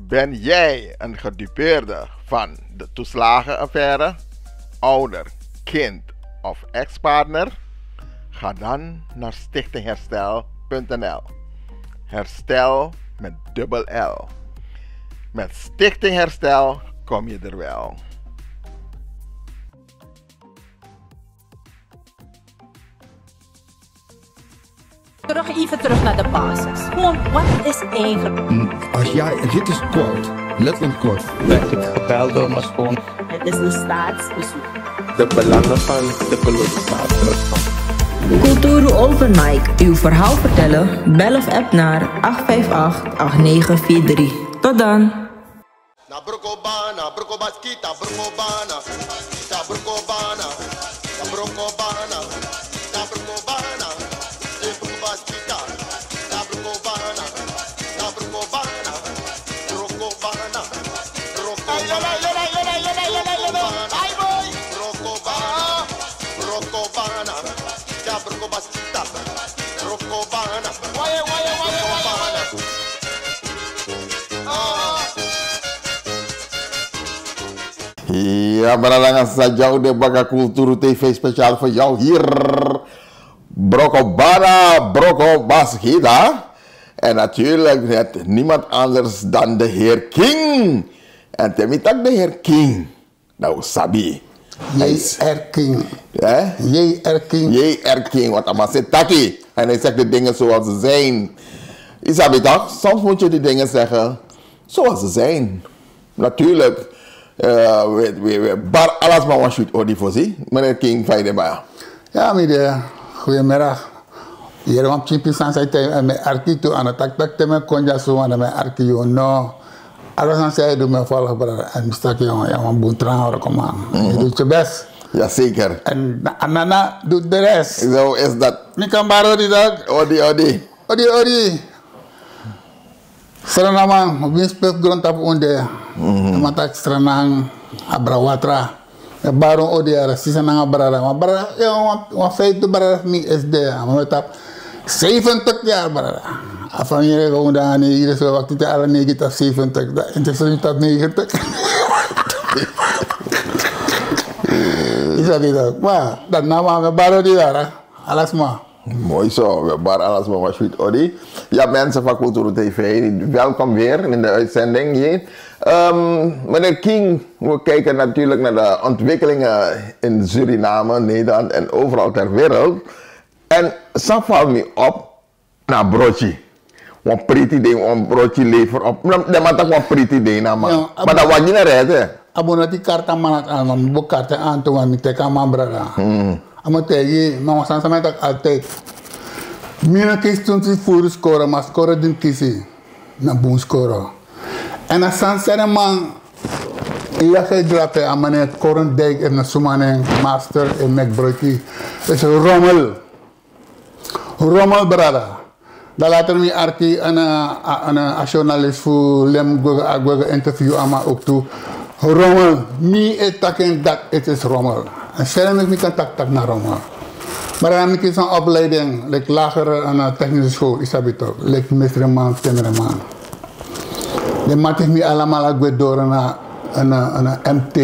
Ben jij een gedupeerde van de toeslagenaffaire, ouder, kind of ex-partner? Ga dan naar stichtingherstel.nl. Herstel met dubbel L. Met Stichting Herstel kom je er wel. Even terug naar de basis. Gewoon, wat is eigenlijk? Als jij, dit is kort, letterlijk kort. Werd ik gebeld door mijn schoon. Het is een staatsbezoek. De belangen van de kolonisator. Kulturu Open Mic. Uw verhaal vertellen? Bel of app naar 858-8943. Tot dan. Na brokobana, brokobaskita, brokobana, ta brokobana, ta brokobana, ta brokobana, ta brokobaskita, ta brokobana, ta brokobana, brokobana, brokobana, brokobana, ta brokobaskita, brokobana, brokobana. Ja, beralangan saja udah Baga Kultur TV speciaal voor jou hier. Brokobana, Brokobaskita. En natuurlijk het niemand anders dan de heer King. En temitak de heer King. Nou, sabi. J.R. King. J.R. King. J.R. King, wat allemaal zit taki. En hij zegt de dingen zoals ze zijn. Isabi toch? Soms moet je die dingen zeggen zoals ze zijn. Natuurlijk. Bar alles maar wat shoot odi voor zie. Meneer King, fijn erbij. Ja, meneer. Goedemiddag. Hier want Chimpy San zei tegen mijn arki toe aan het tak tegen konja zo aan mijn arki joh. No. Alles aan zij doet me volgen brother. En mistak jongen, ja man boen trouwen kom aan. Je doet je best. Jazeker. En Anana doet de rest. Zo is dat. Mi kan baro die dag. Odi. Seranama, mungkin spek grond op onde. Matak seranang abrawatra. Baru odiara sisa nang abrara. Maar bara ya wa feit bara mi SD. Maar tap 70 jaar bara. Afan hier ko undangan ni hier so waktu te ala ni kita 70. Da inte so kita 90. Isa kita. Wah, dan nama me baru di dara. Alasma. Mooi zo, we bar alles maar wat Odi. Ja, mensen van Kultur TV, welkom weer in de uitzending hier. Meneer King, we kijken natuurlijk naar de ontwikkelingen in Suriname, Nederland en overal ter wereld. En zo valt me op naar broodje. Want pretty ding, want broodje lever op. Dat maakt ook wat pretty ding, maar dat was niet naar het, hè? Abonati karta manat aan, boek karta aan toe aan, teka man brada. Amategi, mama sama tak altijd. Mina kies toen ze voor scoren, maar scoren din kiezen. Na boom scoren. En als sansere man, ja ga drape aan meneer Korendijk en Sumane master en McBrocky. Het is rommel. Rommel brada. Dan later mi arki een journalist voor lem go interview ama ook toe. Rommel, mi etaken dat het is rommel. En zelf ik kan tak naar rommel. Maar dan heb ik zo'n opleiding, like lagere aan technische school, is dat toch? Like meesterman, timmerman. Dan maak ik me allemaal ook door naar een MT,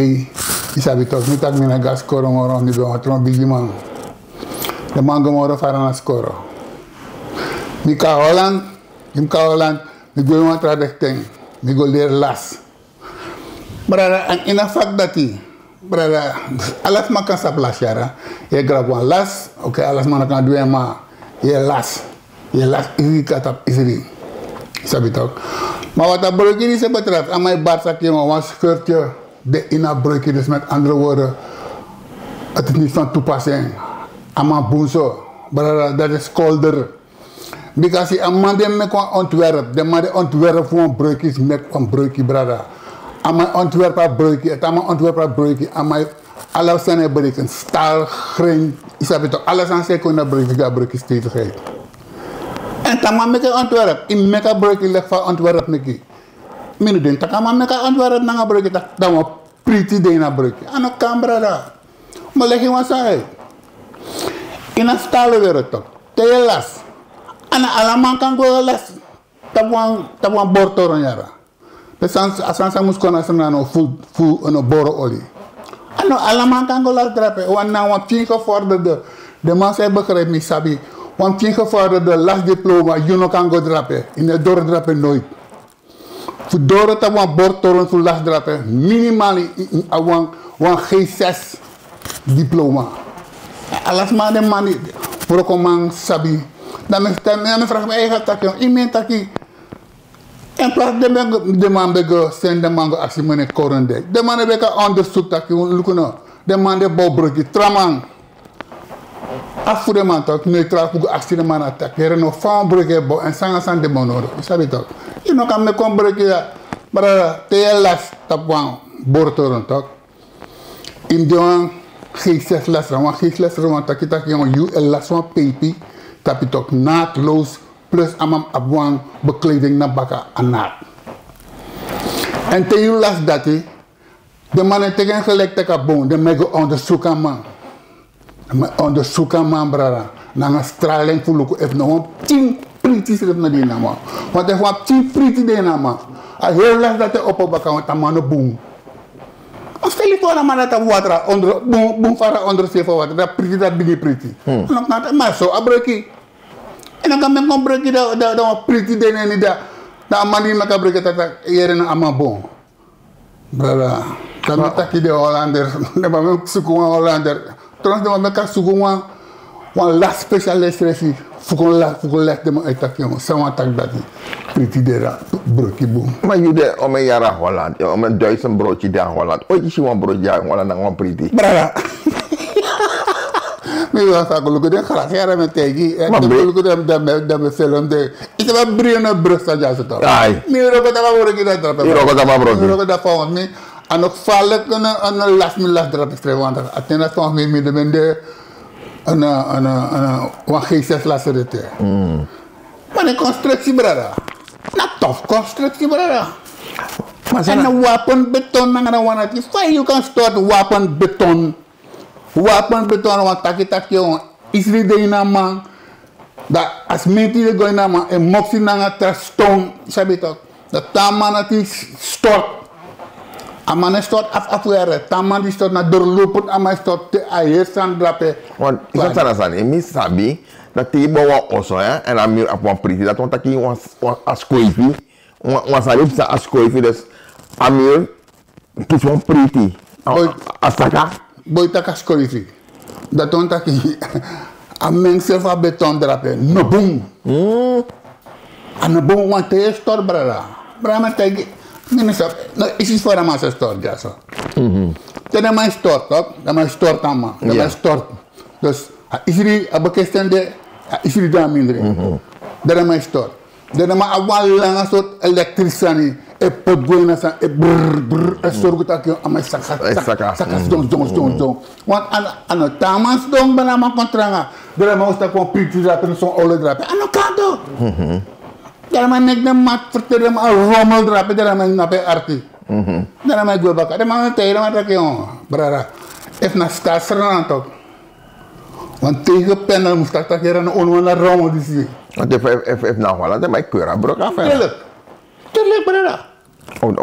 is dat toch? Niet dat ik mijn gas scoren, maar niet door een biggie man. De man gaat maar naar scoren. Ik ga Holland, ik ga gewoon naar richting, ik ga leren las. Maar in een vak dat hij. Brada, alles makan sa pelajaran. Je grab one las, oke, alles mana kan dua ma. Je las isi kata isi. Sabi toch? Maar wat dat broekje is betreft, aan mijn baardakje, maar een scheurtje, de ina broekje, dus met andere woorden, het is niet van toepassing. Aan mijn boenzo, brada, dat is kolder. Because een man die met een ontwerp, de man die ontwerp voor een broekje is met een broekje, brada. Aan ontwerper broekje, aan mijn alles aan het broekje, staal, gring, is dat toch? Alles aan zijn kunnen broekje stevigheid. En dan maar met een ontwerp, in met een broekje leg van ontwerp met Minu den tak maar met een ontwerp naar broekje, dan maar pretty ding naar broekje. Aan een camera daar, maar leg je wat zei. In een staal weer toch? Te las, aan een alaman kan go las, tabuan bortoron jara. Asan moest kunnen ze nou voor een borrenolie. Ano, allemaal kan go las drapen. Want nou, want 10 gevorderde, de man zei begrijp me, sabi. Want 10 gevorderde last diploma, je no kan go drapen. In de doordrapen nooit. Voor door te wan bordtoren voor last drapen, minimaal wan G6 diploma. Alles maar de man, voor een man sabi. Dan vraag me eigen takje, iemand takje. En plaats de man bega zijn de man actie meneer Korendijk. De man bega onderzoek dat je lukken. De man de bouwbrugje traman. Af voor de man toch neutraal voor actie de man attack. Er is nog van brugje bouw en sangasan de man nodig. Is dat toch? Je nog kan me komen brugje, maar te last tapwan bortoren toch? In de G6 les, want G6 les want dat je dat je last van pepi, dat je toch naadloos. Plus amam abwang bekleding na baka anak. En te you last dat de mannen tegen gelijk te kabon, de mego onderzoeken man. Onderzoeken man brada. Na een straling voor lukken even nog een 10 pritis er na die nama. Want er was 10 pritis die nama. Als heel last dat je op baka want amano boom. Als stel je voor dat man dat water onder boom vara onder zeven water, dat pritis dat bigi pritis. Nog na maar zo abreki. En dan kan men gewoon breken dat pretty dingen en dat man die kan breken dat hier in Amabon. Brada, dan moet ik de Hollander, dan moet ik zoeken een Hollander. Trouwens, dan moet ik zoeken een last specialist resi. Voor leg de man uit dat jongen, samen tak dat pretty dingen breken boom. Maar jullie om een jaar Holland, om een 1000 broodje daar Holland. Ooit is je een broodje daar Holland dan gewoon pretty. Brada. Ik was ook de graag jaren met Tegi. En ik me film de. Ik heb een brede brug aan jou zitten. Nu roken dat maar worden dat drapen. Nu roken dat maar worden. Nu roken dat volgens mij. En ook vallen een last drapen schrijven. Want het volgens mij met de bende een G6 lasten dit. Maar een constructie brada. Een tof constructie brada. En een wapenbeton naar een wanneer. Fine, you can start wapenbeton. Wapenbeton want taki on isri de ina man da as menti de go ina man en moxie nanga tra stone sabi toch dat taman het is stort amane stort afwere taman die stort na doorlopend amai stort te ayer san drape want ik kan zeggen en mis sabi dat die bawa oso ja en amir op een priti dat want taki was askoifi was alip sa askoifi dus amir kies een priti asaka boy takas qualifié. Dat on taki a mensen van beton drapen. No boom. En no boom want hij stort brada. Brada tegi. Minister, no is voor een massa stort ja zo. Dan maar stort toch? Dan maar stort ama. Dan maar stort. Dus isri abakestende isri daar minder. Dan maar stort. Dan maar awal lang soort elektricani. E potgoina sa e brr e sorgo tak yo amai sakas don want ano tamas don bana ma kontranga dere ma usta kon picture dat er zo'n oude drape ano kanto dere ma nek de mat vertere ma rommel drape dere ma nape arti dere ma go baka dere ma te ma tak yo brara if na sta sernato want tegen panel moest tak hier een onwana rommel die want if nou wel dat my kura brok af tuurlijk brada. Want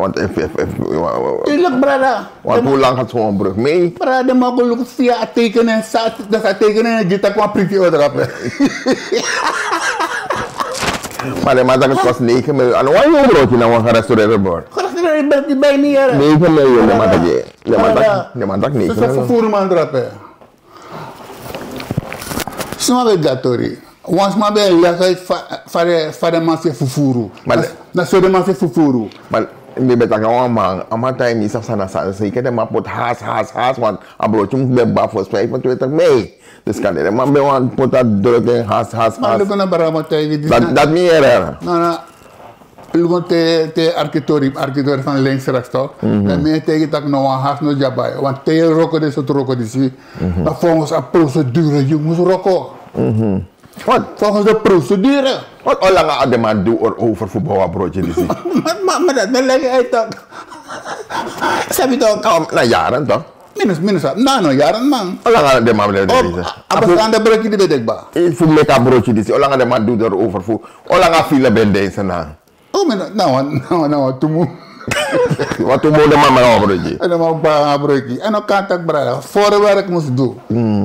tuurlijk, brada. Want hoe lang gaat zo'n brug mee? Brada, de mag ook via tekenen, dat gaat tekenen en je tak maar pretty erop. Maar de man dat kost 9 miljoen. En wat je broodje nou een gerestaureerd wordt? Gerestaureerd ben je bij niet hier. 9 miljoen, de man dat je. De man dat 9 miljoen. Dat is vervoer man erop. Sma be gatori. Once maar bij voor de mensen vervoeren. Dat zou de mensen vervoeren. Maar ik ben gewoon man. Amma time is afstaan naar zeker de man pot haas want een broodje moet bij baf voor 25 mei. Dus kan de man bij want pot dat druk haas. Maar dat kan bara tegen dat meer er. Nou. Lugon te architectuur van links rechts toch? Dan meer tegen dat nou een haas no jabai. Want te roken is het roken die dat volgens een procedure je moet roken. Wat? Volgens de procedure. Wat hoe lang had de man doen over voetbal broodje die maar dat leg je uit toch? Zeg je toch? Na jaren toch? Minus na jaren man. Hoe lang had de man doen deze? Abestaan de broodje die weet ik ba. Ik voel me dat broodje die hoe lang had de man doen erover voor? Hoe lang had file ben deze na? Oh nou, toen Wat toen moet de mama nou broodje? En dan mag ik broodje. En dan kan ik brada. Voor werk moest doen.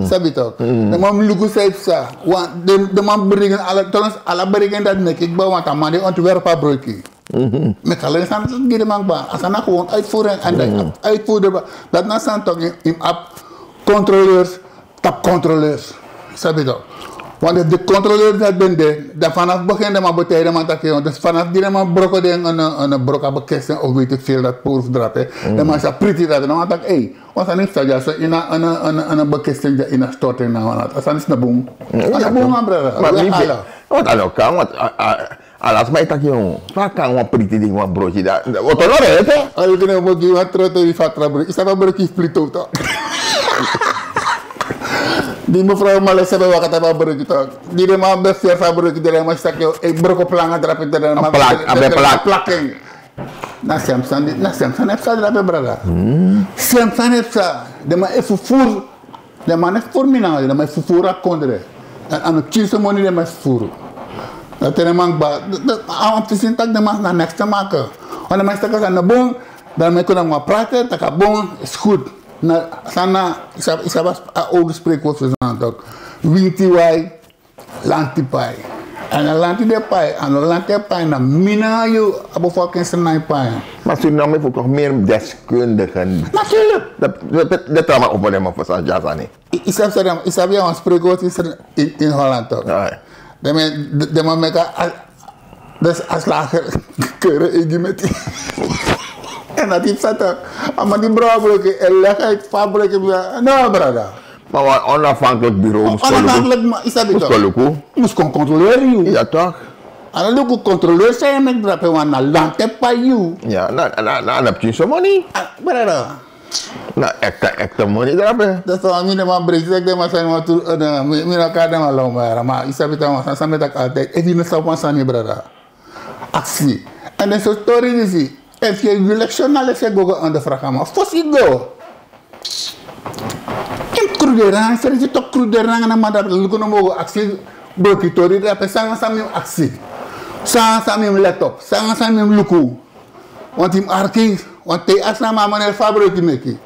Sabi toch? De man lugu zei sa. Want de man brengen alle brengen dat nek. Ik bouw want man die ontwerpen broodje. Met alleen staan het niet de man ba. Als dan gewoon uitvoeren en dat uitvoeren dat na staan toch in app controleurs, tapcontroleurs. Sabi toch? Want de controleur dat ben de, dan vanaf begin de man betijden man dat je, dus vanaf die man brokken de een brok hebben kesten of weet ik veel dat pols drapen, dan man zegt pretty dat dan man dat wat dan is dat ja zo in een bekesten in een storting nou dat, als dan is na boom, na boom man brother, maar wie wat dan ook kan, want alas mij tak jong, waar kan wat pretty ding wat broodje daar, wat dan nog hè? Al kunnen we die wat trots die fatra brood, is dat wel broodje splito toch? Die mevrouw Males hebben we wat hebben broodje toch? Die de man best ver van broodje de man stak je, ik brok op lange drapen de man plakking. Na Samson heeft ze drapen brada. Samson heeft ze, de man is vervoer, de man is voor mij nou, de man is vervoer aan konderen. En aan het kiezen money de man is vervoer. Dat de man ba, aan te zien dat de man naar niks te maken. Want de man stak aan de boom, dan kunnen we praten, dat de boom is goed. Na sana isa was oude spreekwoord verstaan toch. Wintiwai, lantipai. En een lanti de pai, en een lanti de pai na mina you bevolking senai pai. Maar Suriname heeft ook nog meer deskundigen. Natuurlijk. Dat trauma opnemen voor zijn jazani. Isa weer een spreekwoord in Holland toch. De man met dus als lager keuren in met die. En dat is dat. Maar die broodje, en leg uit fabrieken. Nou, brada. Maar wat onafhankelijk bureau moest onafhankelijk is dat toch? Moest controleren. Ja, toch? En dan controleur zijn met drapen, want na land heb je. Ja, dan heb je zo'n money. Brada. Nou, echte money drapen. Dat is wel mijn man breekt. Ik denk maar zijn wat mijn elkaar dan al maar is dat dan samen met altijd. Ik vind het zo van brada. Actie. En dan zo'n story is die. If je electionale se go aan de vraag maar fossi go. Im kruderan, ser je toch kruderan na madar luko no mogo actie blokitori da pe sanga samim actie. Sanga samim laptop, sanga samim luku. Want im arki, want te asna ma manel fabriki meki.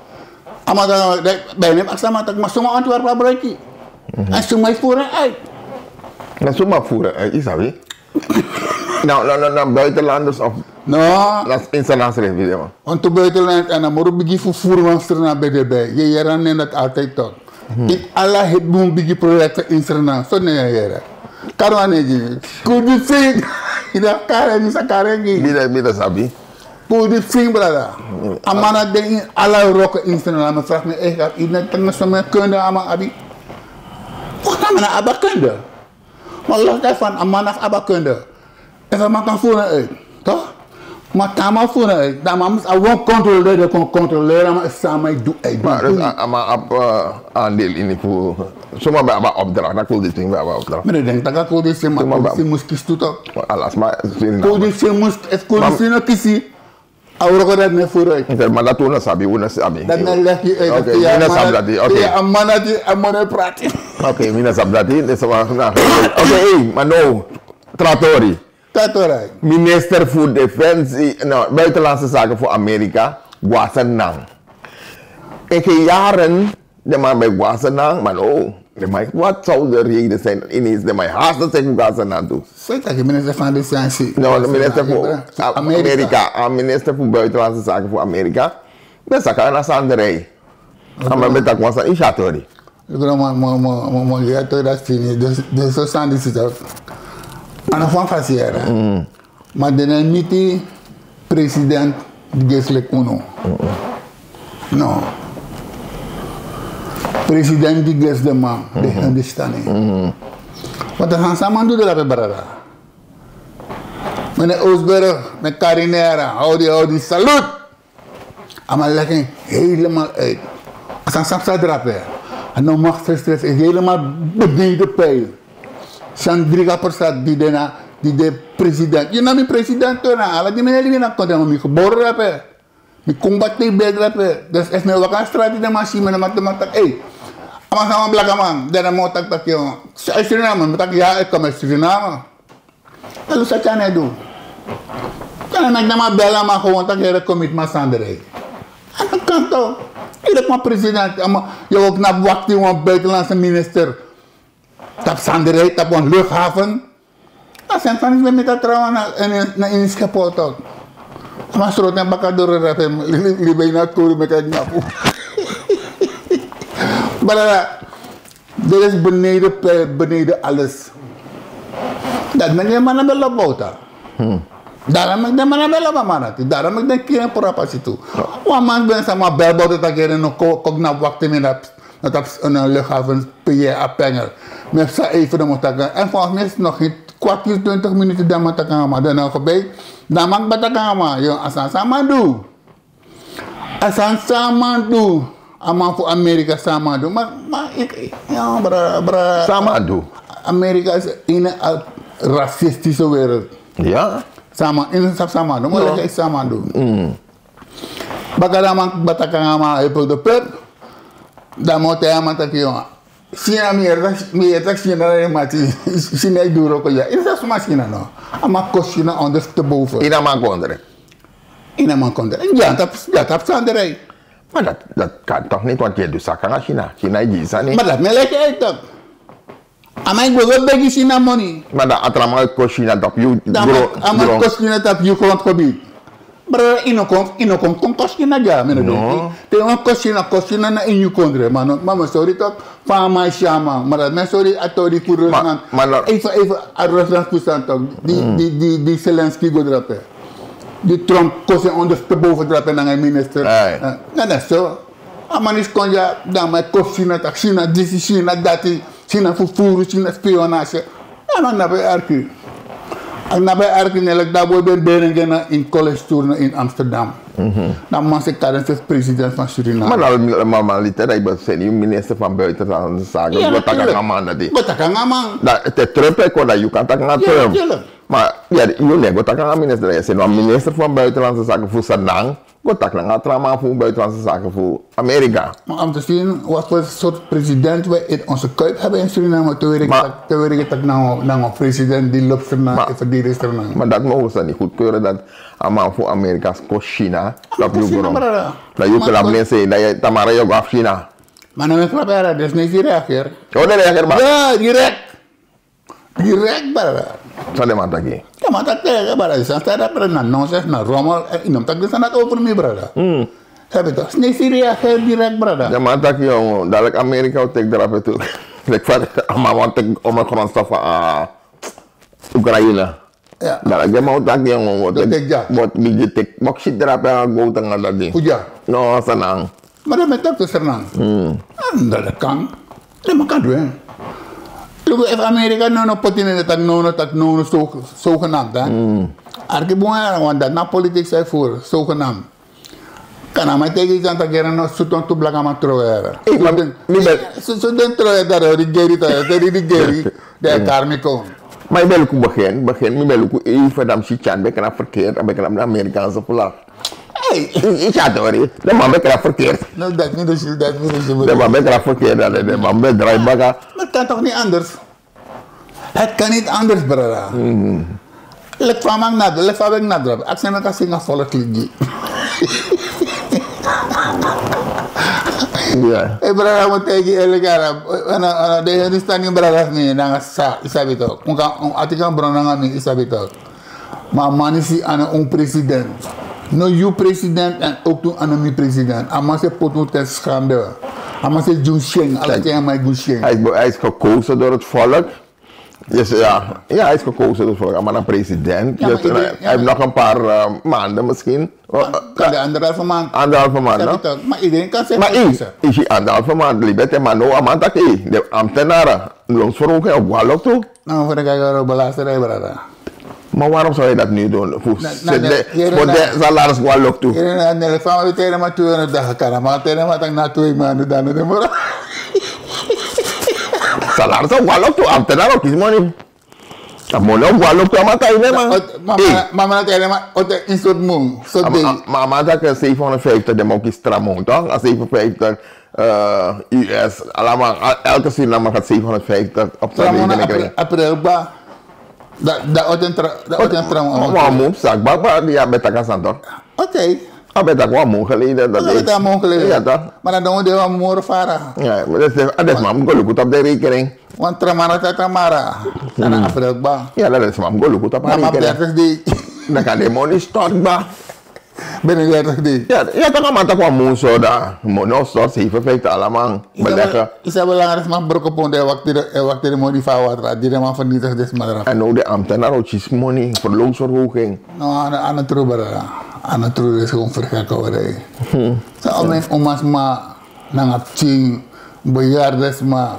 Amada bene asna tak masuma antwer fabriki. Asuma voeren uit. Na suma voeren uit, isabi. Nou, buitenlanders of... No. Dat is internationaal video. Want to buitenland en dan moet je beginnen vervoeren naar BDB. Je ran dat altijd toch. In alle het boom bigi projecten in Suriname. Zo nee je. Karwanegi. Could you sing? Ida karen is karengi. Mida sabi. Could you sing brada? Amana de alle rokken in Suriname. Vraag me echt. Ida tengah sama kunde ama abi. Wat amana abakunde? Maar los daarvan amana abakunde. Even maar kan voeren uit, toch? Maar tama voeren uit, dan moet je gewoon controleren, maar samen doen uit. Maar dat is maar aandeel in voor, zomaar bij een opdracht, dat wil dit ding bij een opdracht. Maar ik denk dat ik dit ding, maar ik moest kiezen toch? Alles maar, ik moest nog kiezen. Auroko dat niet vooruit. Maar dat doen we sabi, we sabi. Dat leg je uit. Oké, mina sabi. Oké. Ja, amana praten. Oké, mina sabi. Dat is wel. Oké, maar nou, tratori. Minister voor Defensie, nou, Buitenlandse Zaken voor Amerika, Guasenang. Ik heb jaren de man bij Guasenang, maar oh, wat zou de reden zijn ineens de mij haast zeggen Guasenang toe? Zeg dat je minister van Defensie. Nou, de minister voor Amerika, minister voor Buitenlandse Zaken voor Amerika, dat is een sanderij. Maar met dat was een ishatori. Ik bedoel, maar dat vind je, dus zo staan die zitten. En dan van faceren. Maar dan is niet de president die geslecht uno. No. President die ges de man, de understanding. Want dan gaan samen doen dat bij brada. Meneer Oosberg, met Carinera, hou salut. Maar leggen helemaal uit. Als een sapsa drapen. En dan mag stress is helemaal bediende pijl. Sandriga Persat die de president. Je naam president toen ala die meneer die na kon me geboren hebben. Me combatte bed hebben. Dus is me wakker straat die de machine met de hey. Ama sama belakang man, dan mau tak yo. Saya Suriname, tak ya ik kom uit Suriname. Lalu saya kan doen. Dan ik maar bellen, maar gewoon dat je commit maar sanderij. En dat kan toch. Iedere maar president, je ook naar wacht een buitenlandse minister. Dat sanderij, dat een luchthaven. Dat zijn van iets met dat trouwen naar in Schiphol toch. Maar stroot en bakken door het hem, liever naar Korea met het napo. Maar dit is beneden alles. Dat men je mannen bellen bouwt. Daarom ik de mannen bellen maar daarom ik denk geen propasie toe. Want man ben sama bel bouwt dat keer nog kogna wachten met dat een luchthaven PJ Appenger. Met sa even de motaken en volgens mij is nog niet kwartier 20 minuten dan motaken maar dan nog voorbij. Dan mag batakan maar yo asan sama do. Asan sama do. Ama voor Amerika sama do. Maar ik ja bra sama do. Amerika is een racistische wereld. Ja. Sama in sama do. Maar ik sama do. Bagada man batakan maar even de pep. Dan moet hij maar tak yo. Sina meer tak sina mati. Sina duro ko ja. Is dat maar sina no. Ama kosina onder te boven. Ina man kondre. Ina man kondre. Ja, dat sanderij. Maar dat kan toch niet, want je doet zaken aan China. China is niet. Maar dat melk je uit toch? Ama ik wil begi China money. Maar dat atrama kost China dat je ama kost China dat je grondgebied. Maar inokom kom kost China ja, meneer Donkie. Te kost China na in je kondre. Maar sorry toch, van mij shama. Maar dat sorry atori voor Rusland. Even aan Rusland toestand toch. Die Zelensky go drapen. Die Trump kost onder te boven drapen naar een minister. Dat is zo. Maar is kon ja, dan met kost China tak China, dit is China, dat is China vervoeren, China spionage. Ja, dan heb je arkie. En na bij Arkenelk, daar worden beringen in college tour in Amsterdam. Dan was ik tijdens de president van Suriname. Maar normaliter, dat je bent minister van Buitenlandse Zaken. Wat kan je man dat is? Wat kan je man? Dat is Trump, dat je kan tak naar Trump. Maar ja, je nek, wat kan je minister? Je bent minister van Buitenlandse Zaken voor Sanang. Wat kan je trama voor Buitenlandse Zaken voor Amerika? Maar om te zien wat voor soort president we in onze kuip hebben in Suriname, te werken dat nou een president die loopt ernaar en verdient ernaar. Maar dat mogen ze niet goedkeuren dat allemaal voor Amerika's kost China. Dat je gewoon. Dat je kan alleen zeggen dat je tamara je af China. Maar dan is het dat is niet direct hier. Oh, nee, reageer maar. Ja, direct. Direct, brada. Zo de man taki. Ja, maar dat is brada. Is dat na nonsens, na rommel, en dan tak is dat over me, brada. Heb je toch? Nee, reageer direct, brada. Ja, maar taki jongen, dadelijk Amerika ook tek eraf toe. Ik vraag maar want ik om een grondstof aan Oekraïne. Ja. Dadelijk je moet taki jongen, wat die tek, wat shit eraf aan go tanga dat ding. Ja. No, sanang. Maar dat met dat dus ernaar. Dat kan. Dat kan doen. If Amerika no potine tak no zogenaamd hè. Arke boeien want dat na politiek zijn voor zogenaamd. Kan maar tegen iets aan te keren no suton tu blaga ma troer. Zo den troer daar die geri de karmiko. Maar ik ben ook begin, ik ben ook even dan Chichan ben ik verkeerd, dan ben ik de Amerikaanse vlag. Hey, ik had het hoor, de man ben ik verkeerd. Nou dat niet dus dat niet dus. De man ben ik verkeerd, de man ben draai baga. Maar het kan toch niet anders? Het kan niet anders, brada. Lek van mij nadruk, lek van mij nadruk. Ik zeg me dat ik volk liedje. Ja. Hey brada, moet tegen eerlijk aan. De hele staan niet brada niet, dan isabi toch. Als ik aan bronnen niet isabi toch. Maar man is aan een president. No you president en ook toen aan een president. Amma se poten te schande. Amma se Junsheng, alles tegen mij Junsheng. Hij is gekozen door het volk. Dus ja, hij is gekozen door het volk, maar een president. Ja, dus, hij heeft nog een paar maanden misschien. Kan de anderhalve maand. Anderhalve maand, no? Maar iedereen kan zeggen. Maar is hij anderhalve maand, liebet, maar no amant dat de ambtenaren, loonsverhoging op Wallok toe. Nou, voor de kijker op belasting, brada. Maar waarom zou je dat nu doen? Voor de salaris Wallok toe. Nee, van we tegen maar toe en de dag kan, maar tegen maar dan na 2 maanden dan de morgen. Salaris op Wallok toe, ambtenaren ook is money. Dat moet op Wallok toe, maar kan je niet maar. Mama tegen maar, wat is soort moe, soort ding. Maar dat is 750, de moet je stramon toch? Als 750 US, allemaal, elke zin dan gaat 750 op zijn rekening krijgen. April ba. Dat oten tram. Maar moe, zak, baba, die hebben het aan toch? Oké. Heb het gewoon moe geleden. Dat is dat mogelijk. Ja, toch? Maar dan doen we wel more varen. Ja, maar dat is maar moet goed op de rekening. Want tramara ta tramara. Dan april ba. Ja, dat is maar moet goed op de Maar rekening. 30 die. Dan kan die money stort, ba. Binnen 30 die. Ja, toch maar toch wel moe zo daar. Mono stort, 7 allemaal beleggen. Is dat belangrijk, maar brokkenpond en wakte de money van wat die man vernietigt des maar. En nu de ambtenaar, is money, verloonsverhoging. Nou, aan het troeberen. Aan het troeberen is gewoon vergekouwerij. Zo, al mijn oma's maar, nang ching, bejaardes maar,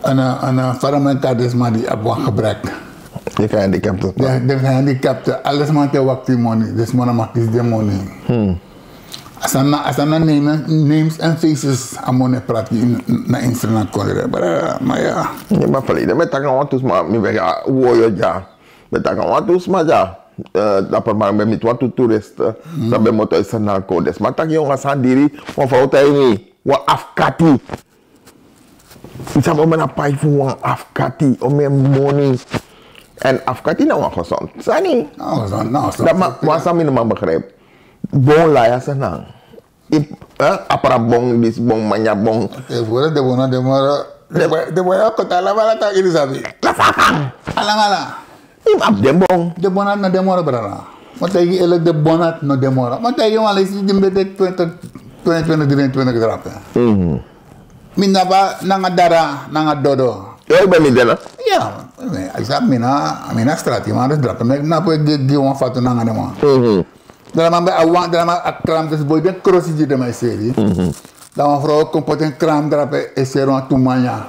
en faramenkades maar die hebben gebrek. Die kan handicapten. De gehandicapten, alles maar te wakte money, dus man maakt is de money. Als dan names en faces aan money praat je naar internet kon maar ja. Ja, maar verleden met dat gaan we maar mi weg hoe je ja. Met dat gaan we maar ja. Dat per maar met wat toeristen. Dat ben moet is naar codes. Maar dat jongens aan diri, wat vrouw tijni, wat afkati. Ik zou maar een paai voor een afkati om meer money. En afkati nou wat gezond. Sani. Nou, Dat maar wat zou mijn man begrijp. Bon laya senang. Apara bong dis bong manya bong. De boya kota la bala tak ini sabi. Ala. Imap dem bong. De bonat no demora brara. Matay elek de bonat no demora. Matay yung alis di mbede 2020 drape. Minna ba nangadara nangadodo. Yo ba mi dela? Ya, isa mina strati man drape. Na po di wan fatu nangadema. Dalam akram des boy ben crossi di mai seri. Dan vrouw kompoten kram drape esero tumanya.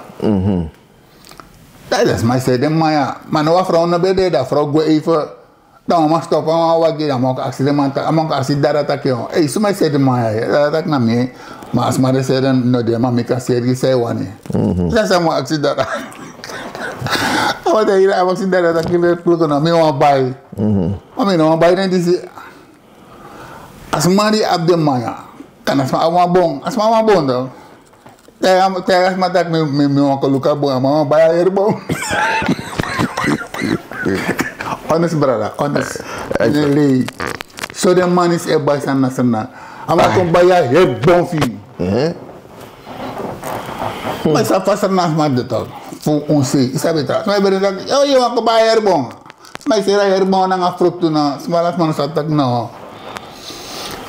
Dat is maar zei de maya. Maar nou vrouw na bede da vrouw go even. Dan maar stoppen maar wagi dan moet accident among accident dat je. Eh so maar zei de maya. Dat na me. Maar as maar zei dan no de maar me kan seri zei wani. Dat is maar accident. Wat hij hier accident dat je pluk na me wa bai. Maar me no bai dan dis. As mari abde maya. Kan as ma bong do. Tegas matak me mga kaluka bunga mga bayar bong. Honest brother, honest. Really. So the man is a boy sana. Ama kung bayar he bon fi. Mas apa sana mas dito. Fu unsi, isabi ta. May berita, yo yung ako bayar bong. May sira her bong nang afrukto na smalas man sa tag na.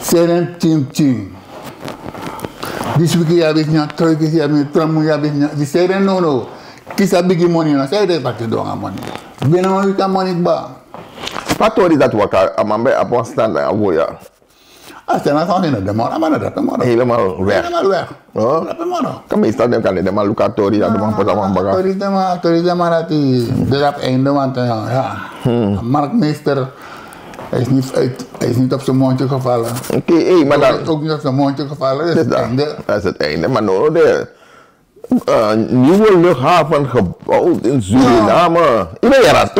Seren chim. This week ya bisnya, troy kisi ya bisnya, tramu ya bisnya. Di seren no. Kisa bigi money na, seren pati doang money. Bina mo wika money ba? Patori dat waka amambe apon stand na avoya. Asta na sa na demora, mana da demora. Helemaal weg. Helemaal weg. Oh. Da demora. Kami stand dem kan de maluka tori dat man pota man baga. Tori demora ti derap einde want ja. Marktmeester hij is niet op zijn mondje gevallen. Oké, maar dan... Ook niet op zijn mondje gevallen, dat is het einde. Dat is het einde, maar nou de nieuwe luchthaven gebouwd in Suriname. Ik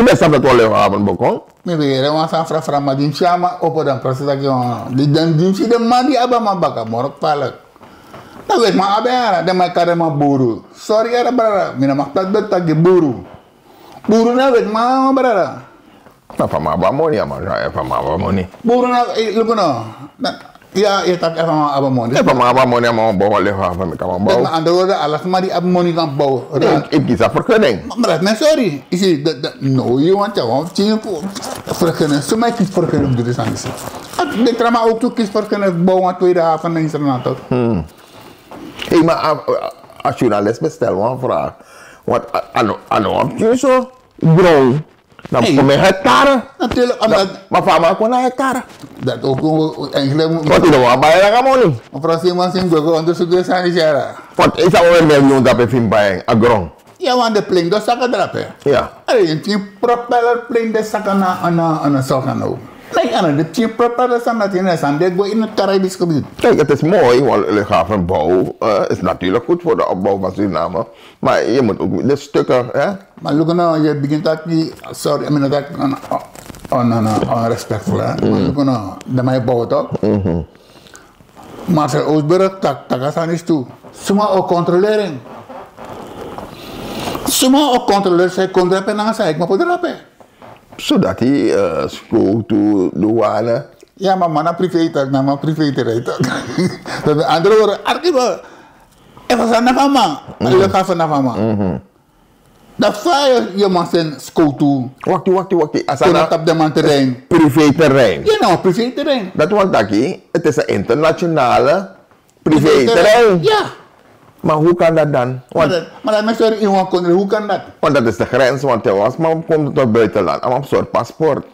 ben zelf dat wel luchthaven begon. Ik ben er aan vragen, maar die chama op dan precies dat je dan die de man die abba maar bakken, maar ook vallen. Dan weet maar abba, dan maak ik maar buru. Sorry ya brada, mina mak dat betak je buru. Buru na weet maar brada. Nou, van mij abamoni, ja, maar van mij abamoni. Buru na, look no. Ja, je tak even maar abamoni. Van mij abamoni, maar bouwen luchthaven, ik kan maar Dat bouwen. maar andere woorden, alles maar die abamoni kan bouwen. Ik kies dat vergunning. Maar dat sorry. Je ziet, no, je want jou, want je vergunning. Zo mij kies vergunning op de sanks. Ik trama ook toe kies vergunning bouwen aan tweede haven in Nederland. Hé, maar als journalist bestel me een vraag. Want aan je zo groen. Dan kom je hectare. Natuurlijk, omdat... Maar van mij kon een hectare. Dat ook eigenlijk... Wat is er wel bij de money? Mevrouw Simons in Gogo onderzoek de sanitaire. Want is dat wel een miljoen dat je vindt bij een groen? Ja, want de plane, dat zakken drapen. Ja. Je team propeller plane, dat zakken aan een zakken nou. Nee, de team propeller zijn dat in de dat go in het Caribisch gebied. Kijk, het is mooi, want luchthavenbouw is natuurlijk goed voor de opbouw van Suriname. Maar je moet ook de stukken, hè? Maar look nou, je begint dat niet, sorry, I mean dat onrespectvol, hè. Maar look nou, dat mij bouwt ook. Marcel Oostburg, takasan is toe. Suma ook controleren. Zij kon drapen en dan zei ik, maar voor drapen. Zodat hij school toe, douane. Ja, maar man, privé tak, na man privé rijdt. Dat andere woorden, arkiba. Even zijn naar mama. Je gaat van naar mama. Dat vaar je man zijn school toe. Wacht. Als Toen op de man terrein. Privé terrein. Ja, nou, privé terrein. Dat was dat het is een internationale privé terrein. Ja. Maar hoe kan dat dan? Maar dat mensen iemand kunnen, hoe kan dat? Want dat is de grens, want hij was maar komt tot buitenland. Hij heeft een soort paspoort.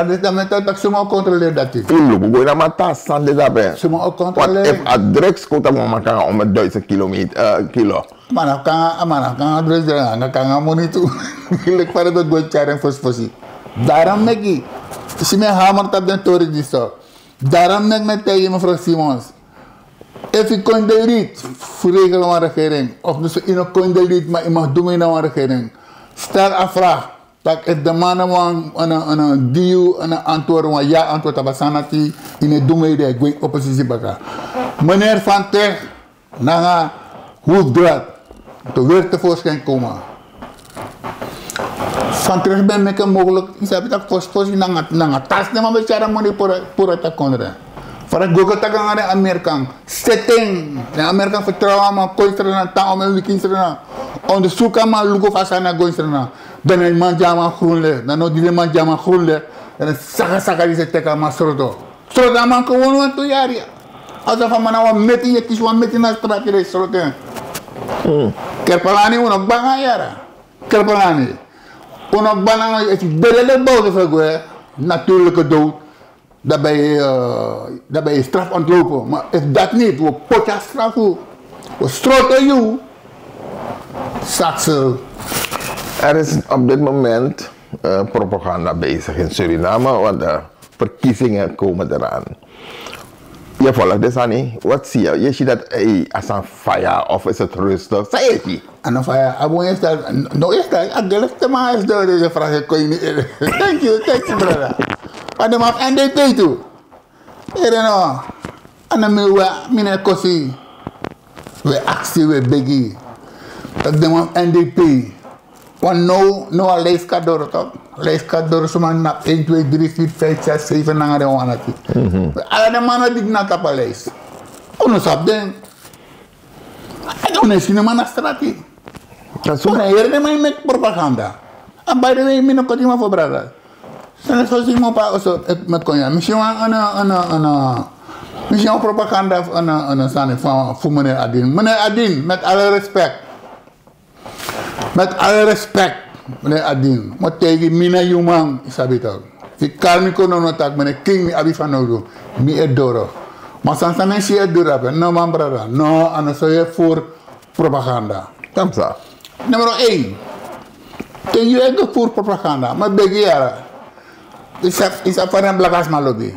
Dus dan met dat ze maar controleren dat hij. Toen loop ik naar mijn tas, dan dit daarbij. Ze maar ook Want controleren. als drugs komt dan maar kan om 1000 kilo. Maar dan kan dus dan kan money toe. Ik val dat goed jaren fosfosi. Daarom mek ik. Als je mij hamert op de toren die zo. Daarom mek met tegen mevrouw Simons. Als je kon de lied voor regelen van de regering, of dus je nog kon de lied, maar je mag doen in de regering. Stel een vraag. Dat is de mannen een deal, een antwoord, een ja antwoord op Sanati in het doen de oppositie baka. Meneer Van Teg, na hoefdraad, te weer tevoorschijn komen. Van terug ben ik mogelijk, ik heb dat voorspelling naar tas, maar we zijn money voor het akkoord. Voor het Google te gaan naar Amerika. Setting. De Amerika vertrouwen maar koolsteren naar taal om een weekend te gaan. Onderzoeken maar lukken vast aan goalsteren. Dan een man jama groenle. Dan nog die man jama groenle. Dan een saka die ze teken maar sroto. Sroto man gewoon wat toe jaar. Alsof man nou met je kies wat met je naar straat je sroto. Kerpalani unog banga yara. Kerpalani. Unog banga is bedele bouwde vergoe. Natuurlijke dood. Daarbij je straf ontlopen. Maar is dat niet, we potja straffen. We stroten je. Saksel. Er is op dit moment propaganda bezig in Suriname, want de verkiezingen komen eraan. Je volgt dit aan niet. Wat zie je? Je ziet dat als een fire of is het rustig? Zeg je het? En dan fire, abon is dat, no is dat, ik geloof te maar is dat deze vraag kon je niet. Thank you brother. Maar dan mag NDP toe. Hier en nou. En dan moet we kosi. We actie, we biggie. Dat dan mag NDP. Want no a lijst door toch? Lijst door zomaar nap 1, 2, 3, 4, 5, 6, 7 naar de wanati. Alle de mannen die na op een lijst. Ono sap den. En dan is je man straat. Zo hier de man met propaganda. En bij de way min ook iemand voor brada. Dan is het zo pa also met konja. Misschien een propaganda een staan van voor meneer Adin. Meneer Adin, met alle respect. Met alle respect, meneer Adin. Maar tegen mina human is dat toch. Ik kan niet kunnen tak meneer King mi abi van Odo. Mi edoro. Maar soms mensen je edoro. No man brada. No, en zo je voor propaganda. Kamsa. Nummer 1. Tegen je voor propaganda. Maar begin is dat van een blakasma lobby.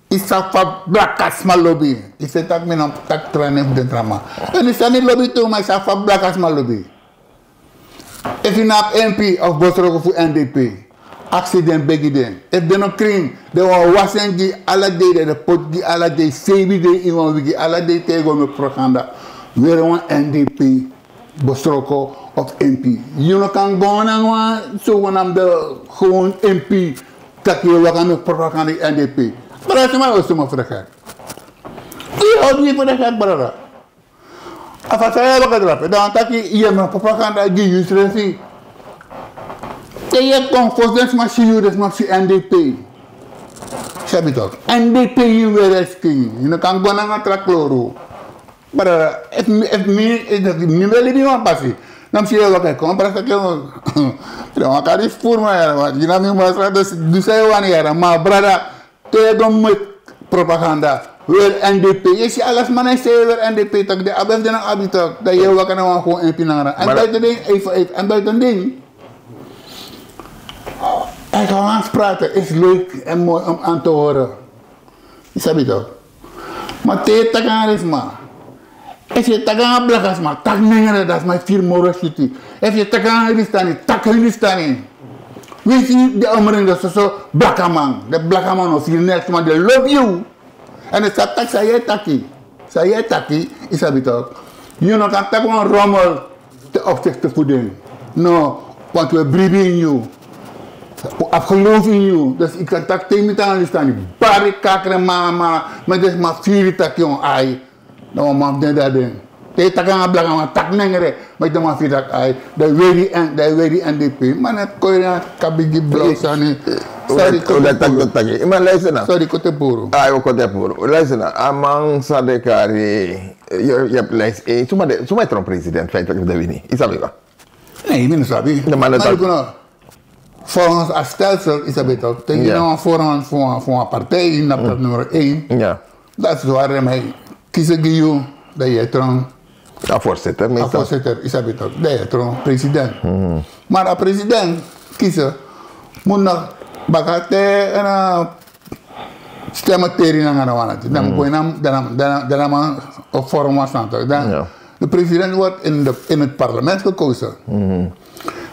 Is dat van blakasma lobby. Is dat tak men tak trainen voor de drama. En is dat niet lobby toe, maar is dat van blakasma lobby. If you have MP of Bosroko voor NDP, accident begin. If they no clean, they will wassen die alle day, de pot die alle day, sebi day iemand wiki alle day tegen met propaganda. Weer een NDP, Bosroko of MP. You kan gewoon aan zo wanneer de gewoon MP dat je wat aan met propaganda NDP. Maar dat is maar ook zomaar voor de gek. Je houdt niet voor de gek, brother. Apa saya berkata, dan tak ia propaganda di Yusresi. Dia confidence masih Yusres masih NDP. Sabi tak, NDP Yusresi. Ini kan gua nang atrak loro. Para if me nível de uma passe. Não se eu quero comprar que eu não acaba de formar era, mas já me mostra do seu ano era, mas brada todo muito propaganda. Weer NDP. Je ziet alles mannen zeggen weer NDP. Tak de abes de abi tak. Dat je wat kan nou gewoon NP nangara. En buiten ding even en buiten ding. Hij kan langs praten is leuk en mooi om aan te horen. Je sabi toch? Maar te tagaan is maar. Als je tagaan blakas maar tak nengere dat is mijn vier morosity. Als je tagaan Hindustani tak Hindustani. Wie zie de omring dat zo blakaman. De blakaman of je next man they love you. En het staat tak saya taki is dat toch? Je nog kan tak een rommel te opzichte voeding. No, want we breeden you. Ik geloof in jou. Dus ik kan dat tegen me aan staan. Bari kakre mama. Maar dit is maar 4 tak jong ai. Nou man dit dat ding. Dit tak aan belakang maar tak nengere. Maar dit maar 4 tak ai. De very NDP. Maar net kon je kabigi blauwsani. Sorry dat maar luister nou. Sorry kote puro. Ah, kote puro. Luister nou. Amang sadekari. Je hebt lijst 1. Zomaar Trump president feitelijk dat we niet. Is dat wel? Nee, ik ben het sabi. Maar volgens het stelsel is dat beter. Tegen je nou voorhand voor een partij in dat nummer 1. Ja. Dat is waarom hij kiezen Gio, dat je Trump. Ja, voorzitter meestal. Voorzitter is dat beter. Dat je Trump president. Maar als president kiezen, moet nog bakate een stemmetering aan de wand. Dan moet je dan op vorm staan. De president wordt in het parlement gekozen.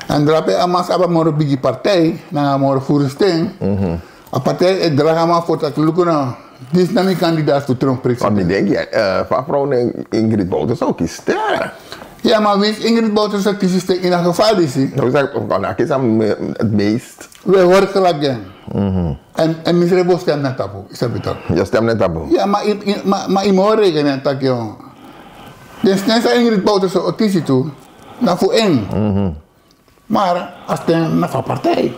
En daar heb je een bigi partij, dan gaan we voor een steen. Een partij draagt voor dat lukken. Dit is niet kandidaat voor Trump president. Want ik denk, van vrouw Ingrid Bouters ook kiezen. Ja, maar wie Ingrid Bouters zou kiezen in dat geval is hij? Nou, ik kies hem het meest. We horen gelijk gaan. En Misrebo stemt net taboe, is dat beter? Je stemt net taboe? Ja, maar ik moet rekenen dat je. Dus net als Ingrid Bouters zou kiezen toe, dan voor één. Maar als het een partij.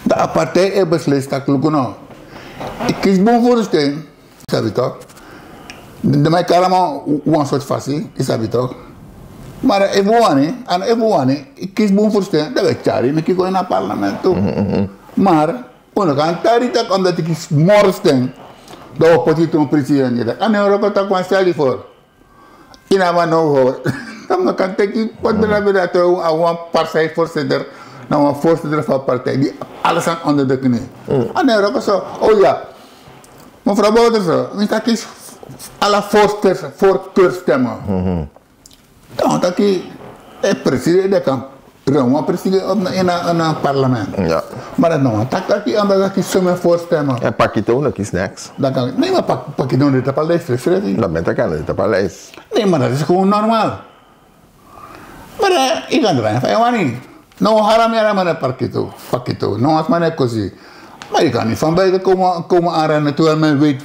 De partij heeft beslist dat ik ik kies boven voor de steen, is dat toch? De mij allemaal een soort fasie, is dat toch? Maar even ik kies boven voor de steen, dat weet je, ik ga in het parlement toe. Maar, ik kan het niet omdat ik kies morgen steen, de oppositie president. En Europa tak van stel je voor. In een hoor. Dan kan ik wat dat een partijvoorzitter, nou een voorzitter van de partij, die alles aan onder de knie. En Europa zo, oh ja, mevrouw Bouters, dat is alle voorkeurstemmen. Dan dat is president, dat kan een president in een parlement. Ja. Maar dat nog, dat is omdat dat is zo'n voorstemmen. En pak je toen ook iets niks. Dan kan ik, nee, maar pak je toen dit op een lijst, dat bent ik aan dit op een lijst. Nee, maar dat is gewoon normaal. Maar ik kan er even van niet. Nou, haram je maar een pakje. Nou, als men het kozie. Maar je kan niet van buiten komen aanrennen terwijl men weet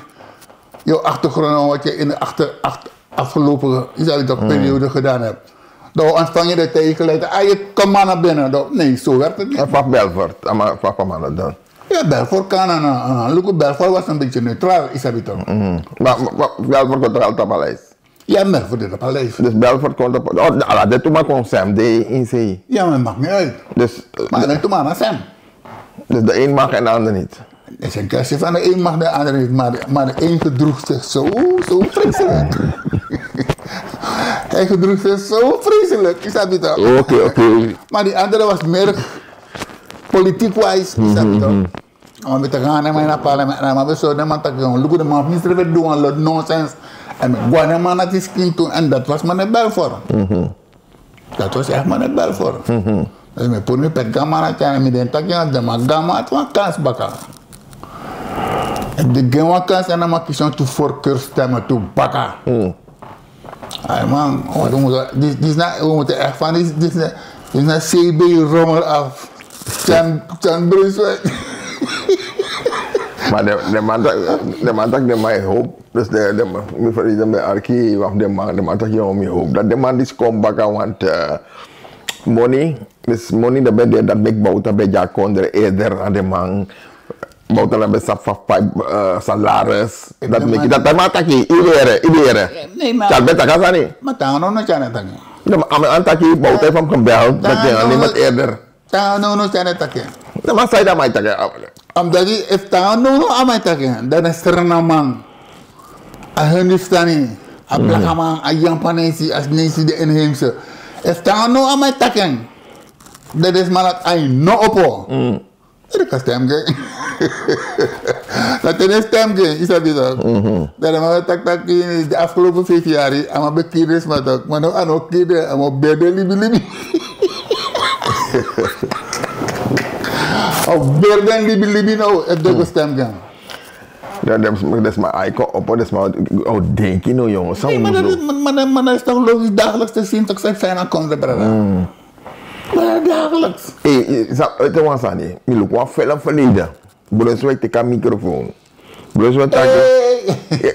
jouw achtergrond wat je in de afgelopen periode gedaan hebt. Dan ontvang je de tegengeleid. Je komt maar naar binnen. Nee, zo werkt het niet. En van Belfort, wat kan man dan? Ja, Belfort kan. Belfort was een beetje neutraal, is dat toch? Maar Belfort komt er altijd op een lijst. Ja, Belfort is op een lijst. Dus Belfort komt op. Oh, dat doet maar gewoon Sam, de in zee. Ja, maar het maakt niet uit. Dus, maar dat doet maar naar Sam. Dus de een mag en de ander niet. Het is een kwestie van de een mag de ander niet, maar de een gedroeg zich zo vreselijk. Hij gedroeg zich zo vreselijk, is dat niet toch? Oké. Maar die andere was meer politiek-wise, is dat niet toch? Om met te gaan naar mijn parlement, maar we zouden man tak doen. Look, de man minister werd doen, lot nonsense. En Guatemala had is kind toen, en dat was meneer Belfort. Dat was echt meneer Belfort. Dus me pun me pet gamma na me den tak ya de ma gamma at wa kans baka. En de gamma kans en ma kison tu voorkeurstemmen tu baka. Ay man, dit is na we moeten echt van dit is na CB rommel af. Jan Brunswijk. Maar de man dat de mij hoop, dus de me bij archief of de man dat je om je hoop dat de man die komt baka want money, dus money dat bij dat big bouta bij ja konder eerder aan de man bouta dat bij salaris dat make dat maar taki iedereen. Nee maar. Dat beter gaan niet. Maar dan nog chane tang. De maar aan taki bouta van kembel dat je alleen maar eerder. Dan nog chane tang. De maar zei dat mij taki. Omdat die if dan nog aan mij tang, dan is er een man. A Hindustani, a black man, a Japanese, as nasi de inheemse. If dan nog aan mij tang. Dat is maar dat hij no oppo. Dat kan stemmen. Dat is stemmen, is dat niet zo? Dat is maar dat de afgelopen 5 jaar, aan mijn kinderen maar dat, maar nou aan ook kinderen, aan mijn bedden libi. Of bedden libi nou, het doet stemmen. Dat is maar icon op, dat is maar denk je nou jongens. Nee, maar dat is toch logisch dagelijks te zien, toch zijn fijn aan konden brengen. Maar dagelijks. Het was aan die. Je loopt wel veel verleden. Brunswijk te kan microfoon. Brunswijk takje.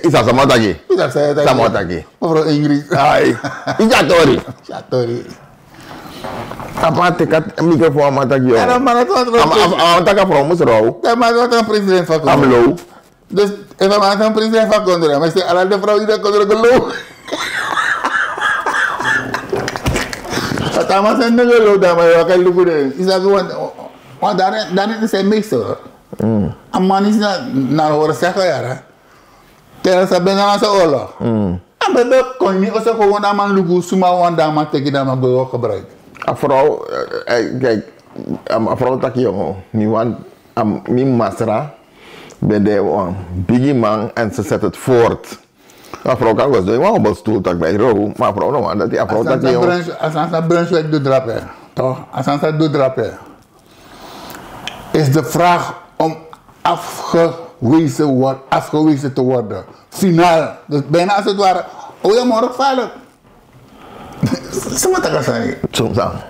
Is dat sama takje? Is dat saya Sama takje. Mevrouw Ingrid. Ai. Ija tori. Ja, sorry. Apa te kan microfoon ma takje. En maar het was Taka from Musro. maar het was een president van Am Congo. low. Dus even maar een president van Congo. Maar ze alle de vrouw die dat Congo geloof. Dat allemaal zijn de geloof daar maar kan lukken. Is dat gewoon want daar is het meestal. Een man is naar horen zeggen ja. Terwijl ze bijna aan zijn oorlog. En bij kon je niet als gewoon aan man lukken suma wanda man tegen dat man gewoon gebruikt. Een vrouw, kijk, een vrouw takje jongen. Nu want mijn masra bij de biggie man en ze zet het voort. Een vrouw kan wel doen, maar op stoel tak bij rouw. Maar vrouw nog dat die vrouw takje jongen. Als aan Brunswijk doet drapen, toch? Als aan doet drapen, is de vraag om afgewezen te worden. Finaal. Dus bijna als het ware, oh ja, morgen vallen. Ze moeten dat zeggen. Soms aan.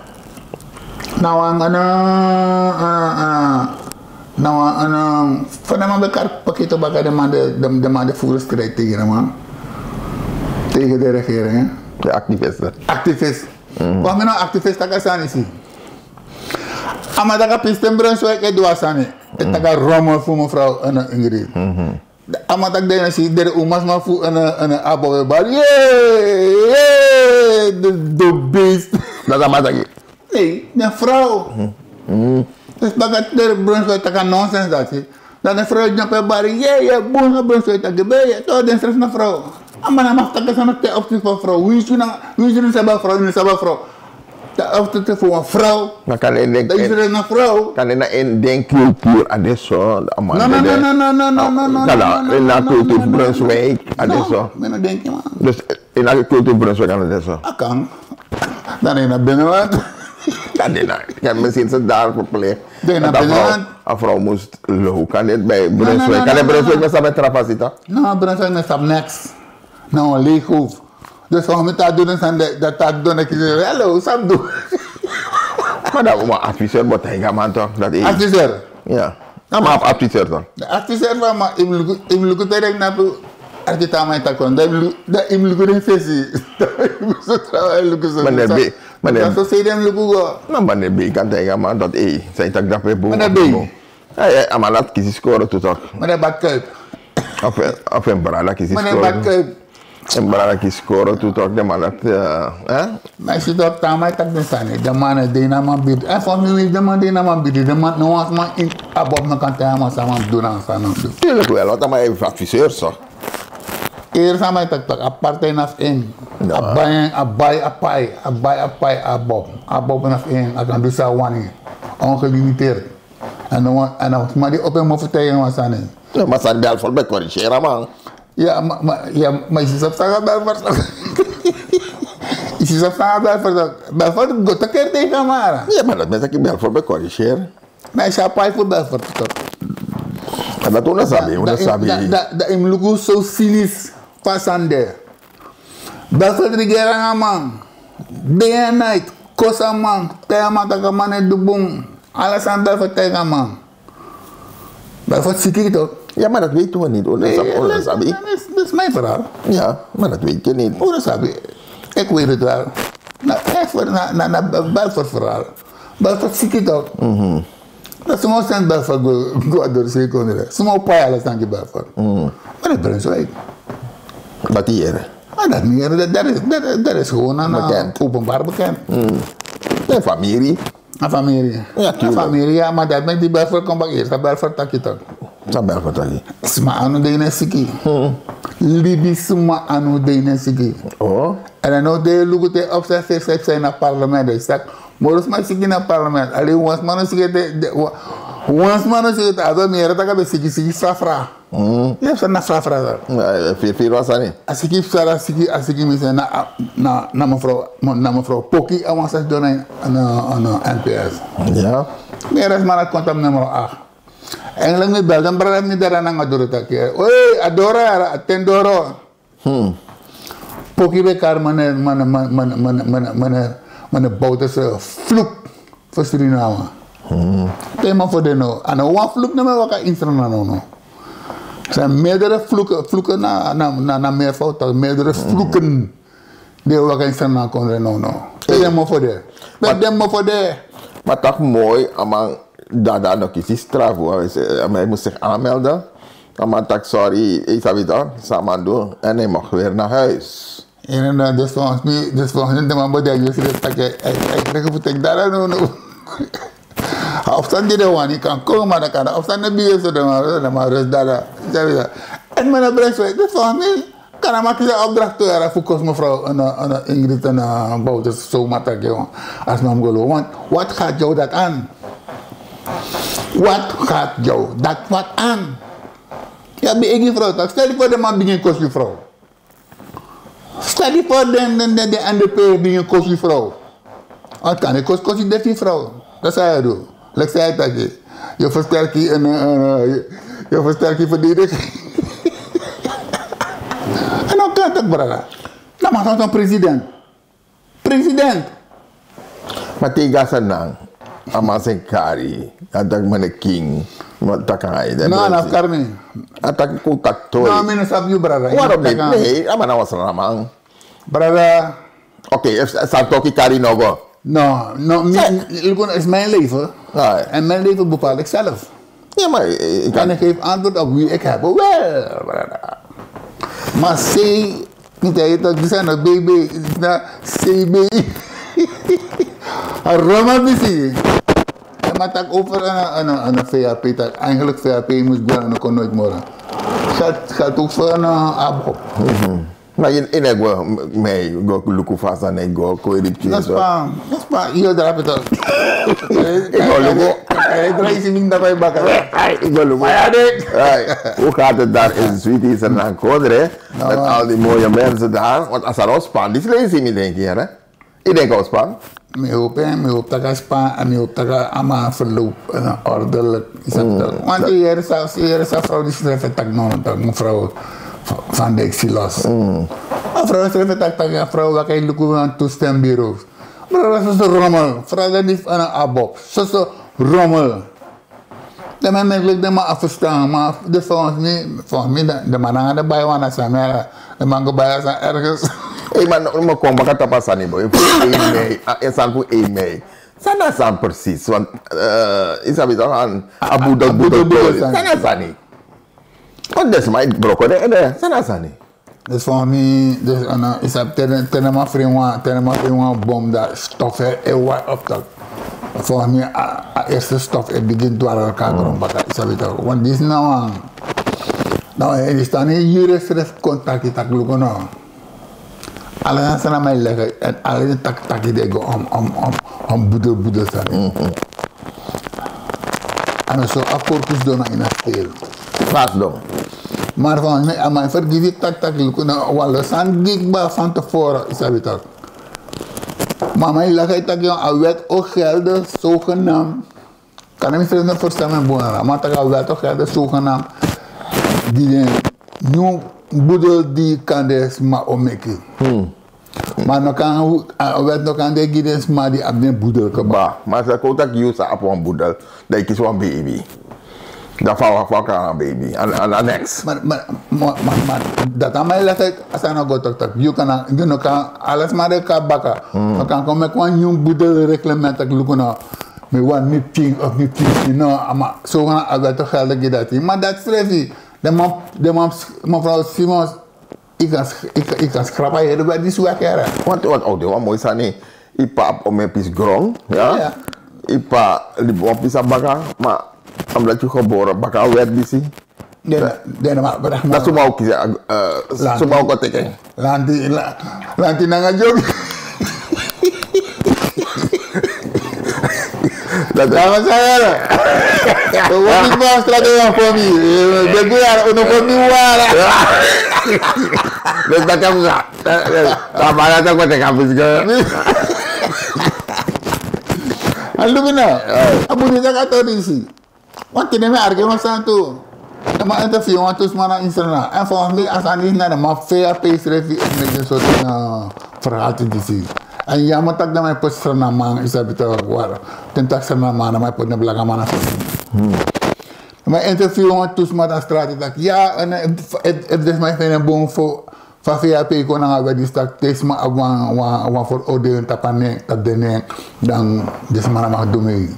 Nou, vanaf elkaar pakket op elkaar de man de voerstrijd tegen man. Tegen de regering, hè? De activisten. Activist. Wat men nou activist dat kan zijn? Maar dat kan pisten Brunswijk het doet zijn. Het kan rommel voor mevrouw en Ingrid. Maar dat denk ik dat de omas maar voor een abo bal. De beest. Dat is maar Nee, de vrouw. Dus dat de Brunswijk dat kan nonsens dat is. Dat de vrouw jump op bar. Boom Brunswijk dat gebeuren. Toch den stress naar vrouw. Maar dan mag dat zijn op optie van vrouw. Wie is je een vrouw? Dat optie voor een vrouw. Maar kan je Dat is er een vrouw. kan je naar een denkcultuur adesso? No. In de cultuur Brunswijk adesso. Men denk je man. Dus in de cultuur Brunswijk adesso. Dat kan. Dan is naar binnenland. Dat is nou. Ik heb misschien ze daar verpleegd. Een vrouw moest low. Kan dit bij Brunswijk? Kan je Brunswijk met samen trapacita? Nou, Brunswijk met stap next. Nou, een leeghoef. Dus waarom je dat doen, dat doen, ik zeg, hallo, Sam doen. Maar dat was adviseur, maar hij gaat man toch? Dat is. Adviseur? Ja. Nou, maar adviseur toch? De adviseur van maar ik moet direct naar de architect mijn takon. Dat ik moet een visie. Meneer B. Dat is hem lukken. Nou, meneer B kan tegen man dat zijn tak dat weer boven. Meneer B. Ja, maar dat kies scoren toe toch? Meneer Badkuip. Of een brada kies Meneer scoren. Badkuip. Een brada kies scoren toe toch? De man dat, hè? Maar als je dat aan mij tak staan, de man die naar man biedt. En voor mij de man die naar man biedt. De man nou als man in abop me kan tegen man samen doen aan staan. Tuurlijk wel, want maar even adviseur zo. Eerst aan mij tak apartheid af in. Abai, abop en af in. Ik kan dus zo wanneer. Ongelimiteerd. En dan maar die op een move tegen was aan. Ja, maar zijn bel voor bij corrigeren man. Ja, maar je ziet op zaken bel voor. Je ziet op zaken bel voor de goede keer tegen maar. Ja, maar dat mensen die bel voor bij corrigeren. Maar je zou paai voor bel voor toch. En dat doen we sabi. Dat in luku zo cynisch passande. Bel voor de regering man. Day and night. Kosa man. Tegen man dat man het doet boom. Alles aan bel voor tegen man. Bel voor ziek toch. Ja, maar dat weten we niet. Dat is mijn verhaal. Ja, maar dat weet je niet. Ik weet het wel. Naar Belfort verhaal. Belfort zie je toch? Dat is gewoon zijn Belfort door de seconde. Sommige pijlen staan je Belfort. Maar dat brengt zo uit. Dat hier? Dat niet, dat is gewoon een openbaar bekend. De familie. Een familie. Ja, een familie, ja, maar dat met die Belfort komt bij eerst. Dat Belfort tak je toch? Dat Belfort tak je. Sma anu de inesiki. Libi sma anu de inesiki. Oh. En dan de lugu op zich zijn naar parlement. Dus dat morus maar siki naar parlement. Alleen once man siki het adem meer dat kan siki safra. Ja, zo na safra daar. Vier was dat niet. Als ik misschien na mevrouw Poki en was het door een NPS. Ja. Meer is maar het contact nummer 8. En lang met bel dan bereid niet daar aan gaan doen dat keer. Oei, adora, attendoro. Poki bekar mana bouwt ze vloek voor Suriname. Thema voor de no. En een vloek naar mij wat ik instrument no. Er zijn meerdere vloeken na meervoud, meerdere vloeken die we instrument konden no. Thema voor de. Thema voor de. Maar toch mooi, amang daar nog iets straf hoor. Hij moest zich aanmelden. Maar tak sorry, ik heb het al, samen doen. En hij mag weer naar huis. En dus volgens mij, de man moet je zeggen dat ik krijg het ik daar no. Afstand die er niet kan komen, maar dan kan afstand de bier zo dan maar rust daar. En mijn adres, dus volgens mij kan hij maken zijn opdracht toe er voor kost mevrouw een Ingrid en een Bouter zo makkelijk jongen. Als mijn geloof, want wat gaat jou dat aan? Wat gaat jou dat wat aan? Ja, ben ik die vrouw toch? Stel je voor de man begint kost je vrouw. Stel je voor de NDP begint kost je vrouw. Wat kan ik kost je die vrouw? Dat zou je doen. Lekker zei dat je versterkt je versterkt je verdediging. En dan kan het brada. Dan mag dat een president. President. Maar tegen senang, ama zijn kari, dat meneer King, maar dat kan hij. Nou, dat kan niet. Dat contact toe. Nou, men is op je brada. Waarom niet? Nee, maar dat was een man. Brada. Oké, staat toch die kari nog? No, het is mijn leven. Ja. En mijn leven bepaal ik zelf. Ja, maar ik En ik geef antwoord op wie ik heb. Wel, brada. Maar C, niet hij dat zijn een baby, CB. Een romantici. En maar tak over een VAP, dat eigenlijk VAP moest gaan en dat kon nooit morgen. Gaat ook voor een abo. Maar in ik wil mij go lukken vast en ik go korruptie. Dat is pas, hier daar heb je het. Ik wil lukken. Ik draai ze niet naar mijn bakken. Ik wil lukken. Hoe gaat het daar in Sweeties en dan Kodre? Met al die mooie mensen daar. Want als er Ospan, die lezen ze niet denk je hè? Ik denk Ospan. Ik hoop dat ik Span en ik hoop dat ik allemaal verloop en ordelijk. Want hier is een vrouw die schrijft dat mevrouw van de Exilos. Een vrouw schrijft dat een vrouw dat ik lukken aan toestembureaus. Maar dat is een rommel. Vrouw dat niet aan een abob. Dat is een rommel. Dat men eigenlijk de man afstaan, maar dus volgens mij de man aan de bijwana zijn, de man go bij zijn ergens. Hé, maar kom, maar dat past niet, boy. Voor 1 mei, en voor 1 mei. Zijn dat dan precies? Want, is dat toch aan Abu Dhabi? Zijn dat niet? Want dat is mijn brokken, zijn dat niet? Dus volgens mij, is dat tenema vrienden bom dat stof er wat op dat. Volgens mij, eerste stof er begint door elkaar te romperen. Want die is nou er staan hier contact die tak lukken nou. Alle zijn aan mij leggen en alle tak die go om boedel zijn. En zo akkoord doen in het speel. Vast dan. Maar van mij, aan mijn vergeet ik tak lukken nou. Wel, zijn gigba van tevoren, is dat het. Maar mijn leggen dat je een wet ook gelden, zogenaamd. Kan ik me niet voorstellen, maar dat je wet ook gelden, zogenaamd. Die nu boedel die kan dus maar ommaken. Maar dan kan wet nog aan de gids maar die abne boedel keba. Maar ze kon dat use op een boedel, dat is een baby. Dat valt aan een baby, aan next. Maar dat aan mij leggen, als je nog goed tak, je kan alles maar de kabaka. Dan kan komen met een jong boedel reglement dat lukken nou. Met wat meeting of niet nou, maar zo gaan we toch gelden dat. Maar dat schrijf je. De man, mevrouw Simons, ik kan schrappen hier bij die zwakere. Want wat mooi zijn niet. Ik pa op mijn pis grond, ja. Ik pa liep op pis baka, maar omdat je geboren baka werd bisi. Dat is ook kiezen. Zo maar ook teken. Lanti nanga job. Dat was saya. Wat die bos strategie voor mij. Begier, untuk niwala. Dus dat kan zo. Kamera tak wat habis ke. Alu bina. Abu dia kata di sini. Want kini me argument santu. Maar interview want dus maar Instagram. En volgens mij als aan die naar de mafia pace review met een soort verhaal te zien. En ja, maar tak na may pos sa namang isabi to war. Tentak sa namang na may pod na blaga mana. May interview ng tusma na straat tak. Ja, en het is my fene boom voor VAP ko na nga wedis tak tes ma awang for audio tapane tadene dan des mana mak dumi.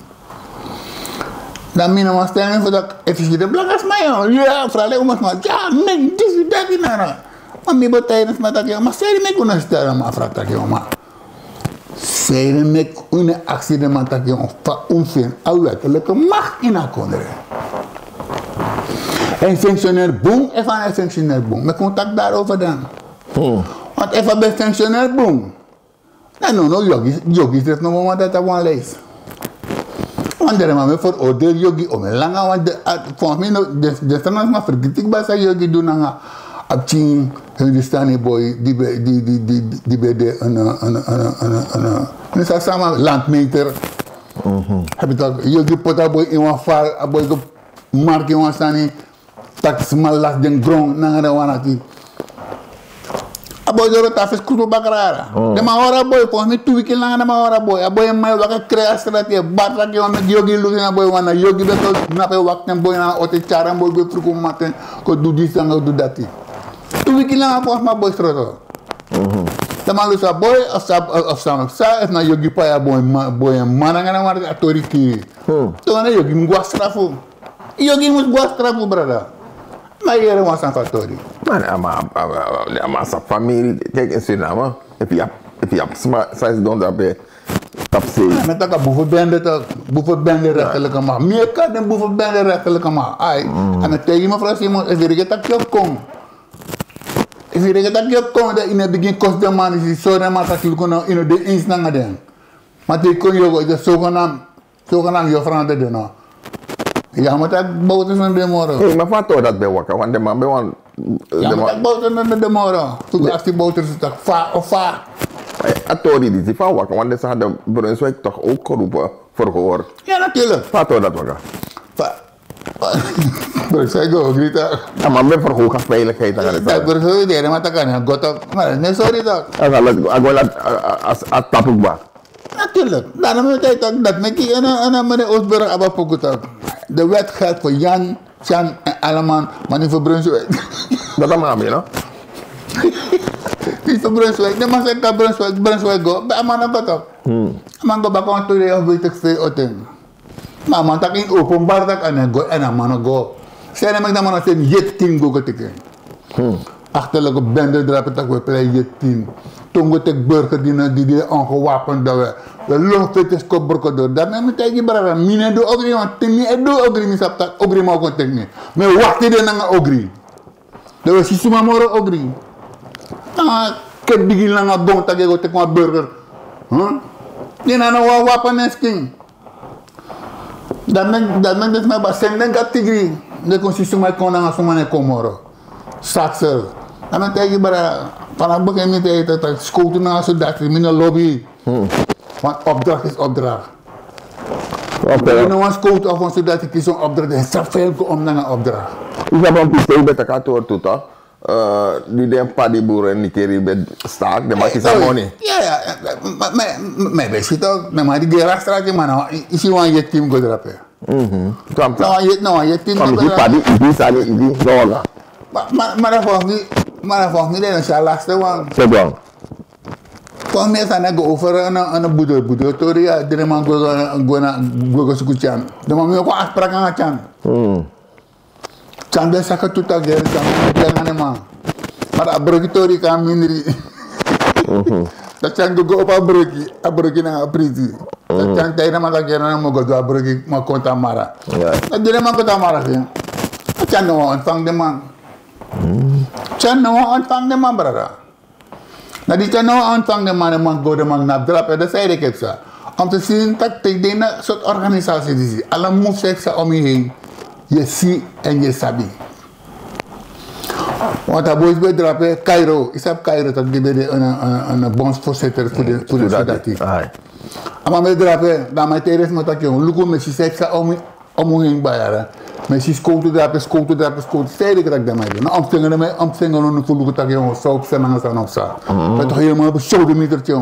Dan mina mas tenen voor dat efficiënte blagas mayo. Ja, frale umas ma. Ja, men dis dat inara. Mami botay mas mata que mas série me conhece ma frata que uma. Série me une accident mata que fa fin awet lekker mag ina kondre. Een functionair boom, even een functionair boom. Met contact daarover dan. Want even bij functionair boom. Dan no yogi heeft nog maar dat aan lees. Want er maar voor oordeel yogi om een lange want volgens mij de standaard maar vergeten basa yogi doen aan abching Hindustani boy die bij de een samen landmeter. Heb je dat yogi pota boy in een val boy go mark in een stani tak small las den grong nanga de wanati. Aboy doro tafes kutu bakrara. De ma ora boy po mi tu wiki langa ma ora boy. Aboy mai waka crea strategie batra ke on yogi lu na boy wana yogi beto na pe wakten boy na ote charam boy be fruku maten ko du di sanga du dati. Tu wiki langa po ma boy stroto. De ma lu sa boy of sa na yogi pa ya boy mananga na marti atoriki. To na yogi mgwa strafu. Yogi mgwa strafu brada. Maar hier was een factorie. Maar sa familie, kijk in Suriname, if you have size don't have tapse. Met dat boevenbende rechtelijke ma. Meer kan dan boevenbende rechtelijke ma. Ai, en met tegen mevrouw Simon, if je dat je kom. If je dat je kom, dat in het begin kost de man is zo dan maar dat je kon in de eens naar den. Maar die kon je de zogenaamd juffrouw de doen. Ja, maar dat boten van de moro. Hey, maar wat toch dat bij wakker? Want de man bij wan. Ja, maar dat boten van de moro. Toen als die boten is dat va of va. Atori die van wakker, want deze hadden Brunswijk toch ook geroepen voor gehoor. Ja, natuurlijk. Wat toch dat wakker? Brunswijk ook niet. Ja, maar met verhoogde veiligheid dan gaan het. Dat Brunswijk niet, maar dat kan niet. God, maar nee, sorry dat. Als tapukba. Natuurlijk. Daarom moet ik dat met die en meneer Oostburg abapokutak. De wet geldt voor Jan, Jan en allemaal, maar niet voor Brunswijk. Dat is maar no? Niet voor Brunswijk. Nee, maar zeg dat Brunswijk go. Bij man op dat. Man go bakon to de of weet ik veel oten. Maar man tak in openbaar tak en go en man go. Zijn er met dat man zijn jet team go getikken. Achterlijke bende drapen tak we play jet team. Toen we tek burger die ongewapend dat we lucht is kopburger door. Dat neem ik tegen brada. Mine do ogri want temi do ogri mi sapta ogri mau kon tekni. Me wakti de nanga ogri. Dat we sisuma moro ogri. Ket bigil nanga bon tage go tek ma burger. Di na wa wapen esking. Dat men des me ba senden gat tigri. De kon sisuma kon nanga sumane komoro. Saksel. Dat men tegen brada. Vanaf begin niet eten, dat schoten naar zodat je in de lobby. Want opdracht is opdracht. Je nog een schoot of een zodat je kiest een opdracht, het is veel om naar een opdracht. Ik heb een pistool bij de kantoor toe, toch? Die den paddyboeren niet keer bij staak, de maak is aan money. Ja, maar weet je toch, maar die gerastraatje, maar is je aan je team gedrapen. Nou, je team gedrapen. Die paddy, die zijn niet, dollar. Maar dat volgens mij is het lastig, want... Sebang. Volgens mij zijn er over een boeder. Toria, die man go sukuchan. De man ook afspraak aan chan. Chan de zaken toe tak geren, chan aan de man. Maar abrogitori kan minderi. Dat chan go op abrogi na apriti. Dat chan tijd na dat geren mo go abrogi ma konta mara. Dat die man konta mara fin. Chan no ontvang de man. Chan no ontvang de man brada. Na die chan no ontvang de man go de man na drap. Dat zei ik zo. Om te zien dat deze soort organisatie is. Alle moves om je heen. Je ziet en je sabi. Want dat boys bij drapen Cairo. Ik heb Cairo dat die bij een bondsvoorzitter voor de soldaten. Maar met drapen, dan met de rest moet dat je lukken met je seks om je heen bijaren. Met je schoten drapen. Zei ik dat daarmee doen. Omstingen voor lukken dat je zo op zijn en op zijn. Dat toch helemaal op zo'n metertje.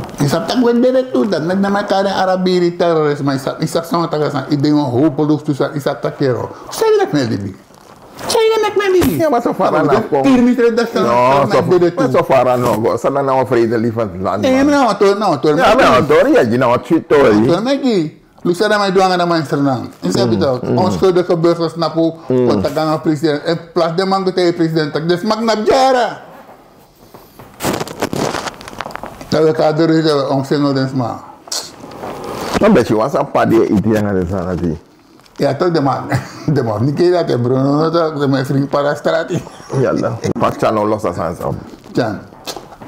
Isap tak wen direto dat nag na kare Arabiri terrorism isap sama tagasan ide mo hopeloos tu sa isap takero. Sai nak melibi. Ja, maar zo far aan afkomt. No, zo far aan nog. Zo dan nou vredelijk van het land. Eh, nou, to. Ja, maar door ja, je nou het story. To megi. Lusa na may duanga na man Fernand. Insabi daw, onschuldige burgers na po kontakan ang president. En plus de man tayo president. Des magnabjara. Tayo kadero ito ang single dance ma. Dan bet je was een paar die ideeën aan de sana die. Ja, toch de man. De man. Niet kijk dat, bro. No, toch de mijn vriend para strati. Ja, dan. Pas channel los dat aan zo. Jan.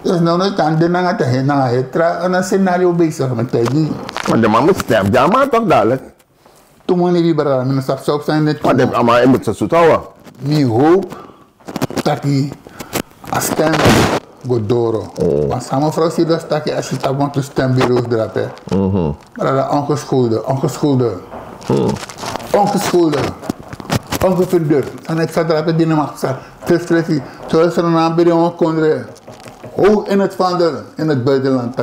Dus nou nooit aan de nanga te heen nanga hetra een scenario bezig met tegi. Maar de man moet stem, ja, maar toch dadelijk. Toen moet niet liberalen, mijn stap zo zijn net. Maar de maar je moet ze zoet houden. Mi hoop dat hij als stem godoro. Want samen vrouw ziet dat hij als je stap want de stembureaus drapen. Maar dat ongeschuldigd. Ongeverdeeld. En ik zat er die mag zeggen. Frustratie. Zoals er een aanbieding kon er. Ook in het vaandel, in het buitenland.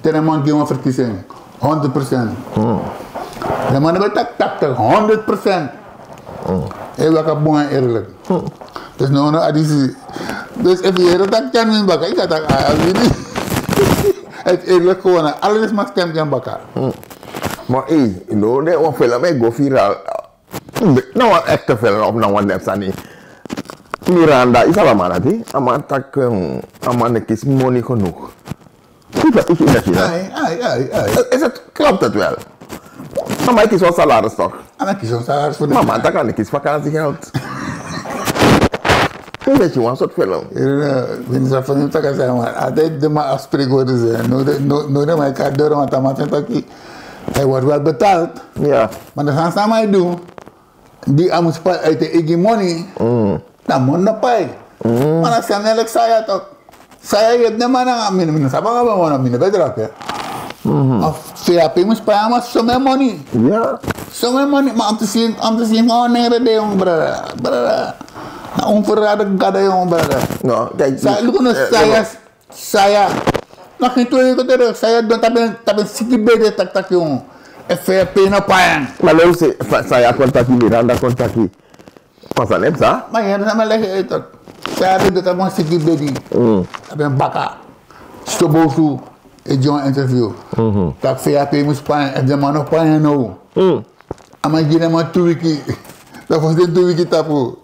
Tegen man die een verkiezing. 100%. De man hebben tak 100%. Heel wat boeien eerlijk. Dus nou additie. Dus even hier dat kan niet bakken. Ik had dat het eerlijk gewoon. Alles mag stem kan bakken. Maar hé, no, de een film ik go viral. Nou een echte film op nou een nepsani. Miranda is allemaal dat hè. Aman tak aman kies money genoeg. Goed dat ik in dat je. Is het klopt het wel? Maar ik is wel salaris toch? En kies ons salaris voor de. Maar man, dan kan ik kies vakantiegeld. Hoe weet je een soort film? Minister van Nita kan zeggen maar altijd de maar afspreekwoorden zijn. No de mij kan door want dan maakt het hij wordt wel betaald. Ja. Maar dan gaan ze mij doen. Die amus uit de hegemonie. Dan moet je pay. Maar dan zijn eigenlijk saya toch. Saya je de man aan min sabang apa mana min bedrak ya. Of VAP moest pay maar some money. Ja. Some money maar om te zien gewoon nere de jong brada. Na onverraden gada jong brada. No, kijk. Saya. Nak itu itu terus saya don tapi sikit beda tak yung FP na payang. Malu si saya kontaki Miranda kontaki. Pasan sa? Mayroon naman lagi ito. Saya ada tak mau sikit beda. Tapi baka. Stobosu yung interview. Tak FP mus payang at zaman payang no. Ama gina mo 2 wiki. Tapos din 2 wiki tapu.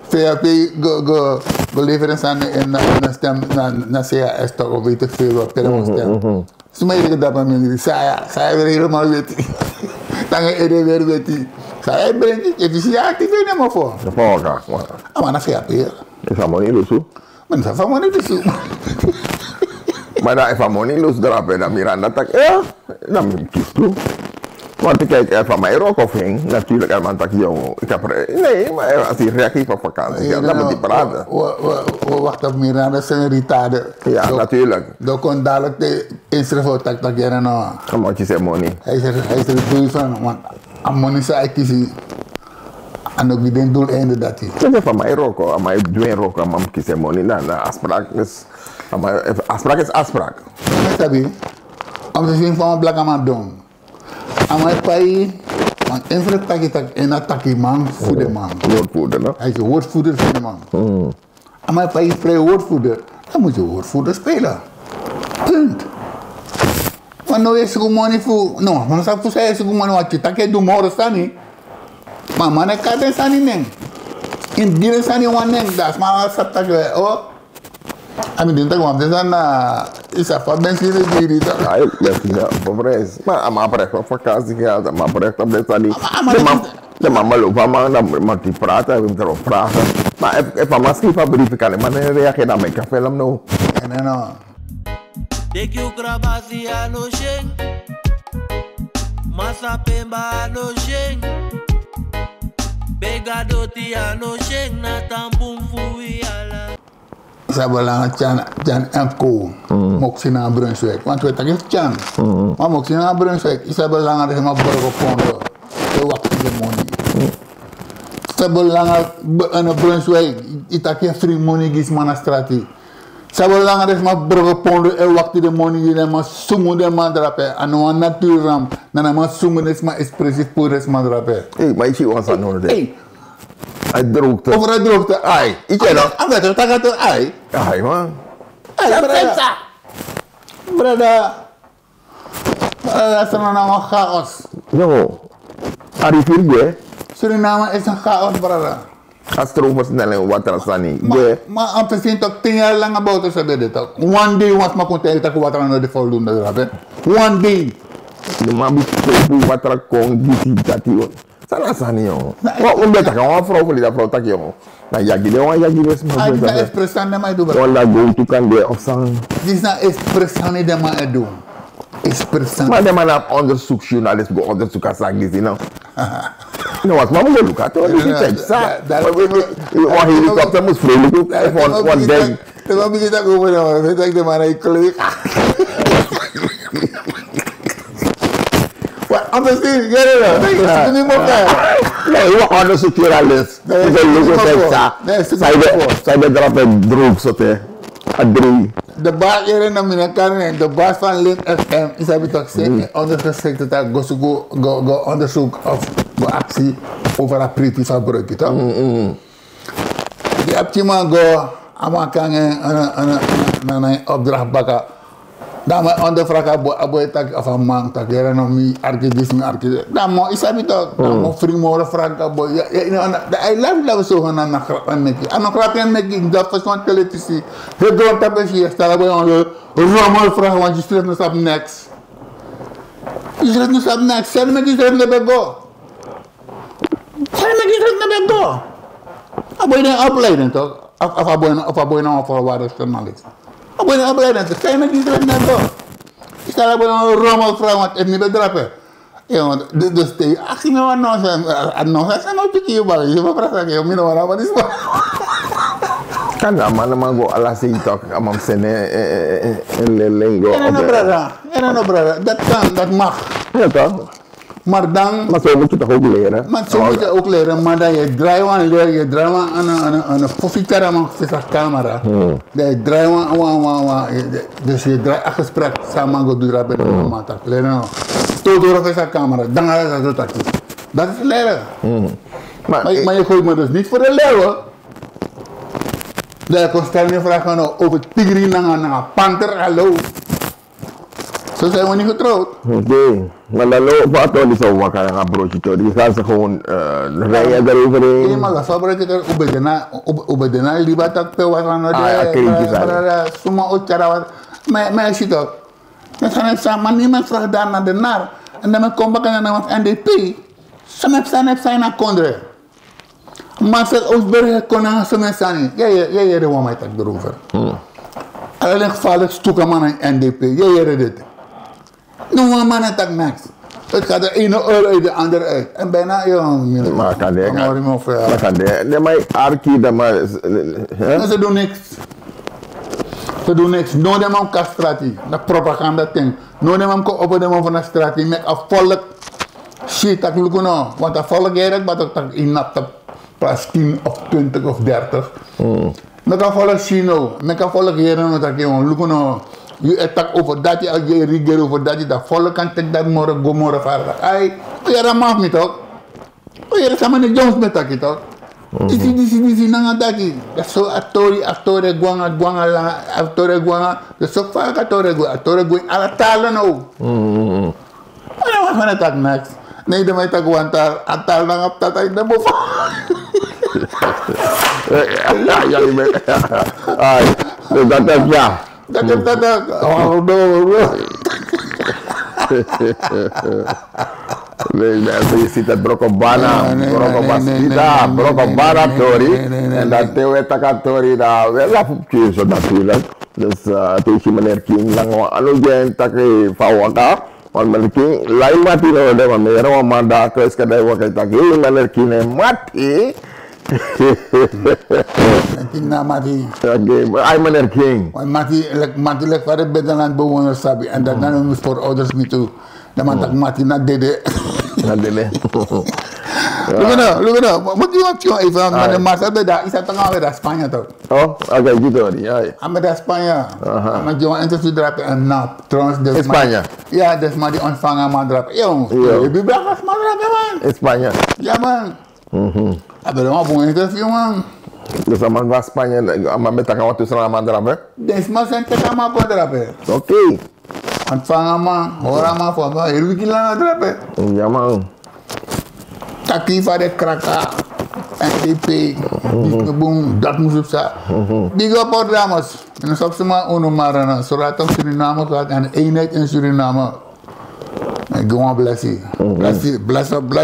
FP go leveren aan na stem na CAS toch of weet ik veel wat per stem. Sumay ik dat maar saya weer helemaal weet. Tanga weer weet. Saya brengt het is ja actief in maar voor. De volga. Maar na FP. Is dat money lusu? Maar dat van money lusu. Maar dat is van money lusu drapen dan Miranda tak ja. Dan kies toe. Want ik kijk van mij ook of hing, natuurlijk er man tak jong. Ik heb nee, maar als hij reactief op vakantie gaat, dan moet hij praten. Wacht op Miranda zijn retarded. Ja, natuurlijk. Dan kon dadelijk de inschrijven tak jaren nou. Dan moet je zeggen money. Hij is er doel van, want aan money zei ik is en ook die doel einde dat hij. Dat is van mij ook, aan mij doen ook, aan mij kiezen money. Dan afspraak is afspraak. Tabi, om te zien van een black man doen. Amai pai, Want invloed tak je tak en ataki man voor de man. Woordvoerder, no? Hij is de woordvoerder van de man. Maar als je vrij woordvoerder, dan moet je woordvoerder spelen. Punt. Want nou is het gewoon voor, no, maar dan zou je zeggen wat je tak je doet morgen staan niet. Maar man, ik kan het staan niet nemen. In die staan niet wat nemen, dat is maar wat dat tak je, oh. En ik denk dat want dan is er van mensen die die dat. Ja, ik ben voor reis. Maar aan mijn recht op vakantie gehad, aan mijn recht op dit staan niet. De mama loopt, maar dan moet hij praten, hij moet erop vragen. Maar even maar schrijven een brief, kan ik maar reageren aan mijn film nou. En dan Take you krabasi ano sheng, masa pemba ano sheng, begadoti ano sheng na tampum fui ala. Saya bilang Jan Enko, Moksina Brunswick. Want we tak Jan, maar Moksina Brunswick, saya bilang ada sama berapa pondo, itu waktu the money. Saya bilang ada Brunswick, itu kia free money gis mana strati. Saya bilang ada sama berapa pondo, waktu the money ini mas sumu de madrape, anu naturam, nana mas sumu de sama expressive pures madrape. Maar ik zie ons aan hoor. Hij droogte. Over het droogte, ai. Ik ken dat. Ang betul tak kata ai. Ai man. Ai, Brada, Suriname chaos. Yo, Arifir je. Suriname is een chaos, brada. Stroomversnelling, watersani. Maar om te zien toch 10 jaar lang about te zeggen dit ook. One day was maar contact dat water aan de voldoende rapen. One day. De man moet water kon die dat joh. Sana sani yo. Wat om dat kan vrouw voor dat vrouw tak yo. Na yagi de wan yagi wes maar. Ay, dat is present de mij doen. Wala go to kan de of sang. Dit is present de mij doen. Is present. Maar de man op onderzoek journalist go onderzoek as sang is nou. No, wat maar moet look at. Dit is exact. Wat helikopter moet vliegen van one day. Dat was begin dat over nou. Weet ik de man hij collega. Wat anders is, ja ja. Nee, is niet meer. Nee, we onderzoek journalist. Dat is een logo tekst. Zij de drap en droog zo te. Adrie. De baas hier in Amerika, de baas van Link FM, is hebben toch gezegd, ondergeschikt dat go onderzoek of go actie over een pritief verbruik, toch? Die heb je maar go, amakan een opdracht bakken. Dan moet je ondervragen, aboy tak of een man tak, hier en om archidis, dan moet je sabi toch, dan moet je vrienden vragen, aboy. I love zo gaan aan een mekkie. En dan krijg je een mekkie, dat is van televisie. Je doet dat als je stelt, aboy, een rommel vragen, want je stuurt nog op next. Je stuurt nog op next, zijn mekkie stuurt nog op go. Zijn mekkie stuurt nog op go. Aboy een opleiding toch? Of aboy nou voorwaardig journalist. Aboy een opleiding toch? Zijn mekkie stuurt nog op go. Je stelt aboy een rommel vragen, want het niet bedrappen. Ja, dus de actie me wat nog zijn op je bal. Je moet praten, je moet nog wat is wat. Kan dat man go alles in toch, amam sene lengo. Ja, no brada, dat kan, dat mag. Ja toch? Maar dan, Maar zo moet je toch ook leren. maar zo moet je ook leren, maar dat je draait aan een foffietera man voor camera. Je draait dus je draait een gesprek samen go doen bij de mama tak. Leren nou. Tot door op de camera, dan ga je dat doen. Dat is leren. Maar je gooit me dus niet voor de leeuwen. Dat kon stel je vragen nou over tigri naar een panter, hallo. Zo zijn we niet getrouwd. Oké, maar dan loopt wat is zo wakker een broodje toe. Die gaan ze gewoon rijden eroverheen. Nee, maar dat broodje er op de naal die wat ook was aan de suma ochara wat. Maar je ziet ook. Dan gaan we samen niemand vraagt daar naar de naar. En dan kom ik naar het NDP. Ze zijn naar Kondre. Maar ze Oostburg kon aan ze mensen niet. Ja, de woman tak erover. Alleen gevaarlijk stoeken man aan NDP. Ja, dit. Nou, man het tak niks. Het gaat de ene oor uit de andere uit. En bijna, maar kan de. Maar kan de. Nee, maar arki, dat maar. Ze doen niks. Ze doen niks. No de man kastrati. Dat propaganda ding. No de man ko op de man van de straat. Met een volk. Shit, dat lukt nou. Want een volk hier, maar dat in dat pas 10 of 20 of 30. Met een volk Chino. Met een volk hier, dat lukt nou. Je attack over dat je rigeer over dat je dat volk kan tegen dat morgen go morgen verder. Ai, ja dat mag niet toch? Oh, ya sama ni Jones betaki toch? Isi nangataki. So attore guanga de so fa attore guanga ala tala no. Ano mas manatak next. Nee, de may tagwantar atal nangap tatay na mo. Ay, datang ya. Dadak. Oh no. Felicita Brocobana, Brocobasquita, Brocobana Tori, en dat Teweta Katori da wel afgekeerd natuurlijk. Dus tegen meneer King lang ano gen taki fawaka, want meneer King lain mati no de meneer wa manda kes kadai wa kai taki meneer King mati. King na mati. Ay meneer King. Mati lek para bedalan bewoners sabi en dat dan is voor ouders niet toe. Dan tak mati na dede. Nadele. Look at what do you want to even mana masa beda isa tengah beda Spanya tu. Oh, okay gitu dia. Beda Spanya. Maar je interview drape en na trouwens de Spanje. Ja, dus maar die ontvangen maar drape. Yo, je belakang maar drape man. Spanje. Ja man. Ada mau buat interview man. Dus aman was Spanje, aman betaka waktu selama drape. Des mas ente kama apa drape. Okay. Ontvangen maar, orang maar voor maar heel gila drape. Ja man. Taki de kraka, NTP, boom, dat moest op zijn. Big up programma's. En dan ze maar onomarana. Zodat ook Suriname gaat en eenheid in Suriname. En gewoon bless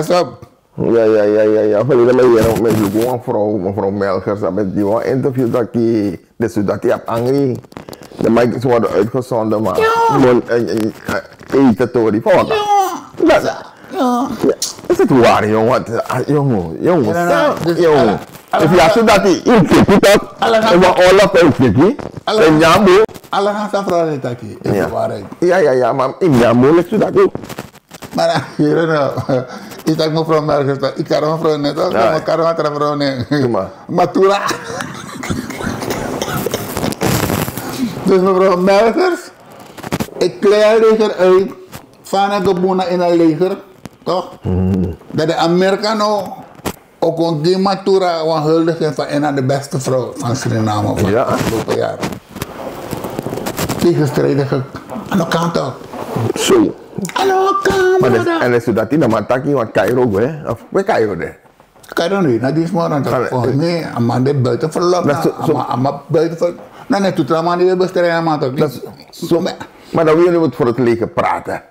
up. Ja. Verleden mij weer met mevrouw Melgers, met die een interview dat ik heb angry. De mic is worden uitgezonden, maar gewoon eten door die volk. Ja. Is het waar, jongen? Jongen. If je zodat die infectie dat, en we oorlog infectie, en jammer. Alle gaan ze vragen dat is de waarheid. Ja, maar in jammer is dat ook. Maar hier nou, ik zeg mevrouw Melgers, ik kan mevrouw net, ik kan mevrouw net. Matura. Dus mevrouw Melgers, ik kleed leger uit van een geboene in een leger, toch? Dat de Amerikanen ook een die Matura want huldiging van een van de beste vrouw van Suriname van de afgelopen jaren. Tegenstrijdig aan de kant ook. Zo. Aan de kant. En dat is dat die naar Taki, want Cairo, hè? Of waar Cairo, hè? Cairo niet, dat is maar een dag voor mij. Maar de buiten verloop, maar buiten verloop. Nee, toen trauma die we bestrijden, maar toch. Maar dan wil je voor het leger praten.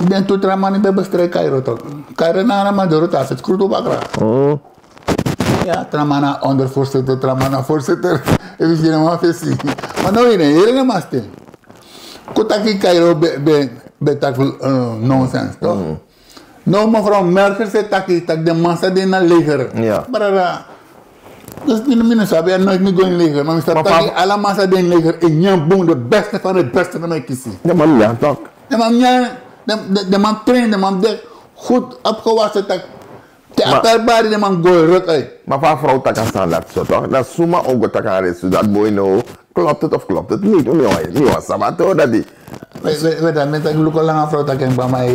Dan toen trauma niet we bestrijden Cairo toch. Cairo na maar door het af, het kroet op akra. Ja, trauma na ondervoorzitter, trauma na voorzitter. Even zien maar visie. Maar nou in een hele master. Kotaki Cairo betak nonsense toch. Nou mevrouw Merkel zegt dat de massa die naar leger. Ja. Maar dus niet sabi en nooit meer gaan leger. Maar Mr. Taki, alle massa die leger in Jan Boom, de beste van het beste van mij kiezen. De man ja, toch? De man traint, de man dek goed opgewassen. De appelbaar, de man gooi ruk uit. Maar van vrouw tak kan staan dat zo toch? Dat zomaar ook tak kan resten, dat boy nou. Klopt het of klopt het niet? Nu was sabato dat die. Weet dat met een gelukkig lange vrouw dat ik bij mij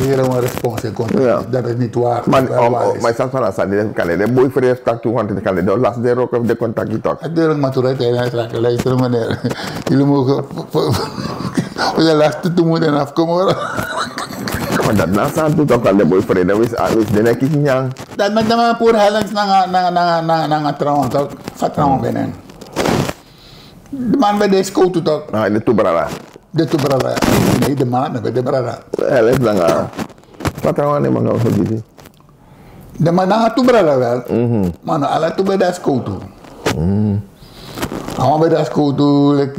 hier een respons in komt. Dat is niet waar. Maar zelfs van dat kan de boy voor je tak toe, want dan kan de last de rock of de contact toch. Het deur maturiteit en hij raakt luisteren meneer. Jullie mogen voor de laatste toe moeten afkomen. Maar dat naast aan toe toch kan de boy voor je dat is de nekjes niet aan. Dat met de man poer helens na trouwen toch? Vertrouwen binnen. De man bij de school toe toch? Ah, de toebrada. De toebrada. Nee, de man bij de brada. Helens dan aan. Vertrouwen niet man over die. De man na toebrada wel. Maar nou alle toe bij de school toe. Allemaal bij de school toe,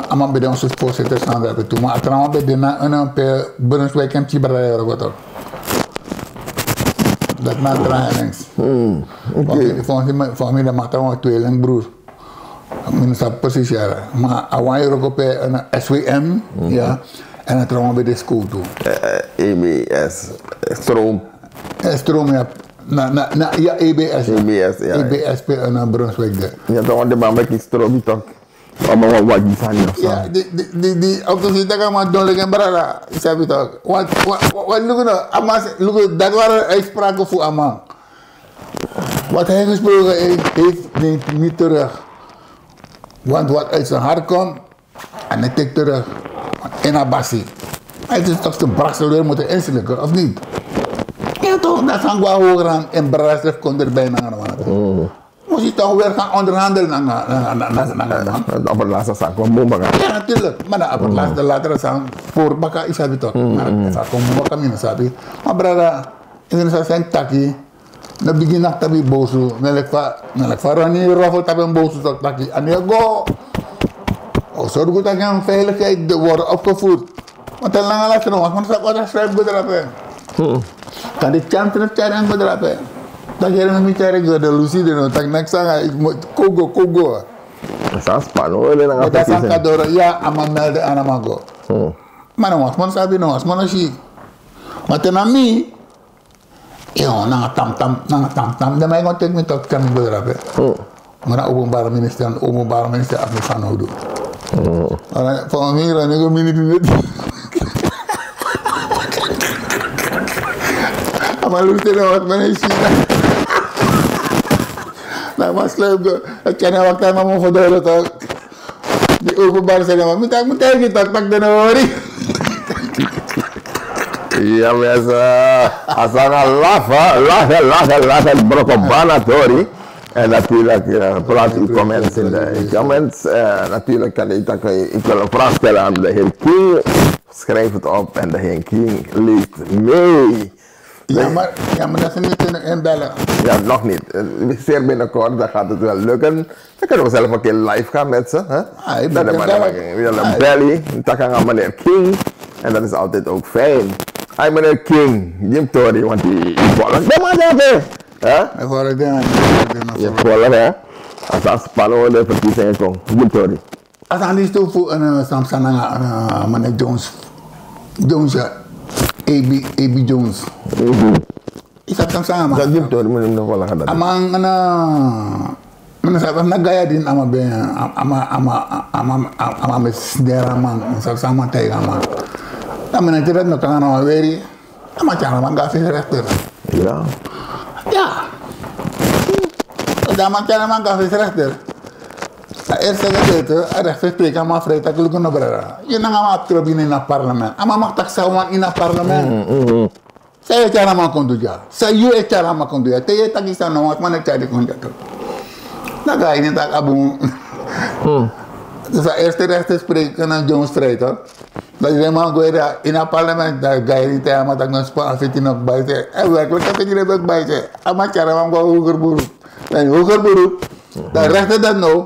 allemaal bij de onze voorzitter staan daar toe. Maar trouwen bij de een per Brunswijk en Tibrada wat ook. Dat na trouwens. Voor mij de maat van tweelingbroers. Minister positie ja. Maar awaan je ook op een SWM, ja. En dan trouwen bij de school toe. EBS, stroom. Stroom, ja. Ja, EBS. EBS, ja. EBS bij een Brunswijk daar. Ja, dan want de man met die stroom toch. Wat die van je? Ja, die auto's die gaan dodelijk en brada. Snap je toch? Want dat waren uitspraken voor Amman. Wat hij gesproken heeft, neemt niet terug. Want wat uit zijn hart komt, en hij tikt terug. In Abassi. Hij is toch de braksel weer moeten inslikken, of niet? Ja toch, dat gaan we hoger aan en Brassef kon er bijna aan. Moest je toch weer gaan onderhandelen Op het laatste zak van Bombaka. ja, natuurlijk. Maar op het laatste later zijn voor Baka is het toch. Maar dat komt Baka min sabi. Maar brada, in de zijn taki. Dan begin ik te zijn boos. Nelek van Ronnie Roffel te zijn boos tot taki. En je go. Oh, zorg goed dat je een veiligheid wordt opgevoed. Want een lange laatste nog, want wat is schrijf bedrapen? Kan die chance nog cari bedrapen? Dat je er niet cari de lucide no, tak next sang ik moet kogo. Dat is spannend. Dat is een cadeau. Ja, ama melde aan amago. Maar dan was man sabi no, was man si. Maar ten ami, yo, nang tam. Dan mij gewoon tek met dat kan bedrapen. Maar dan openbare minister af van houden. Van hier en ik een minuut. Maar luister nou wat men is zien. Nou, maar sleep, ik ken hem ook maar mijn verdoren toch. Die openbaar zeggen, maar moet ik kijken dat pak de nou Ja, mensen. Als we gaan lachen, brokobana, Tori. En natuurlijk, plaats uw comments in de comments. Natuurlijk kan ik wil een vraag stellen aan de heer King. Schrijf het op en de heer King leest mee. Ja, maar dat ze niet kunnen inbellen. Ja, nog niet. Zeer binnenkort, dan gaat het wel lukken. Dan kunnen we zelf een keer live gaan met ze. Hè? Dan een belly, dan gaan meneer King. En dat is altijd ook fijn. Hi meneer King, Jim Tori, want die volgt de man even. Ik hoor het dan. Je volgt hè. Als dat spannend wordt, verkiezingen komen. Jim Tori. Als aan die stoel voor een Samsung, meneer Jones, A.B. Jones. Is dat dan samen? Dat Jim Tori moet je nog wel gaan doen. Amang mana sabi nagaya din ama mesdera man sama tayo man. Tama na tirat no kanga na very ama chana man gafi rechter. Ja. Ja. Dama chana man gafi rechter. Eerste gedeelte, rechter spreken maar vrij dat lukken brera. Je na ama trobin in het parlement. Ama mag sawan in het parlement. Saya cara man kon ja. Saya cara man kon ja. Teye takisa no wat man cara kon ja. Nou, ini tak abang. Dus eerste rechter spreken aan Jones Strijd, hoor. Dat je helemaal goed in het parlement, dat ga je niet helemaal dat nog spannend vindt in ook bij zijn. En werkelijk dat je er ook bij zijn. Maar cara man gewoon hoger beroep. En hoger beroep, dat rechter dat nou.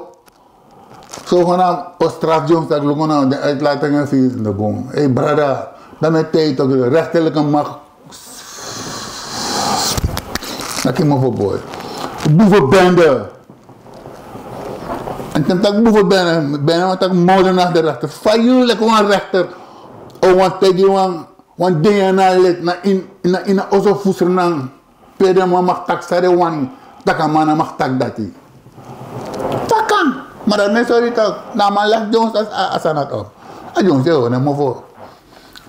Zogenaamd op straf Jones, dat lukken nou de uitlatingen van de boom. Hé brada, dat met tijd toch de rechterlijke macht. Dat is me voor boy. Boevenbende. En toen tak bijna wat ik moordenaar de rechter. Vajelijk een rechter. O want tegen wan DNA lid na in ozo fusernang. Pede ma mag tak sare wan. Taka mana mag tak dati. Takan. Maar dat is sorry toch. Na maar leg Jones as anat op. A Jones yo na mo voor.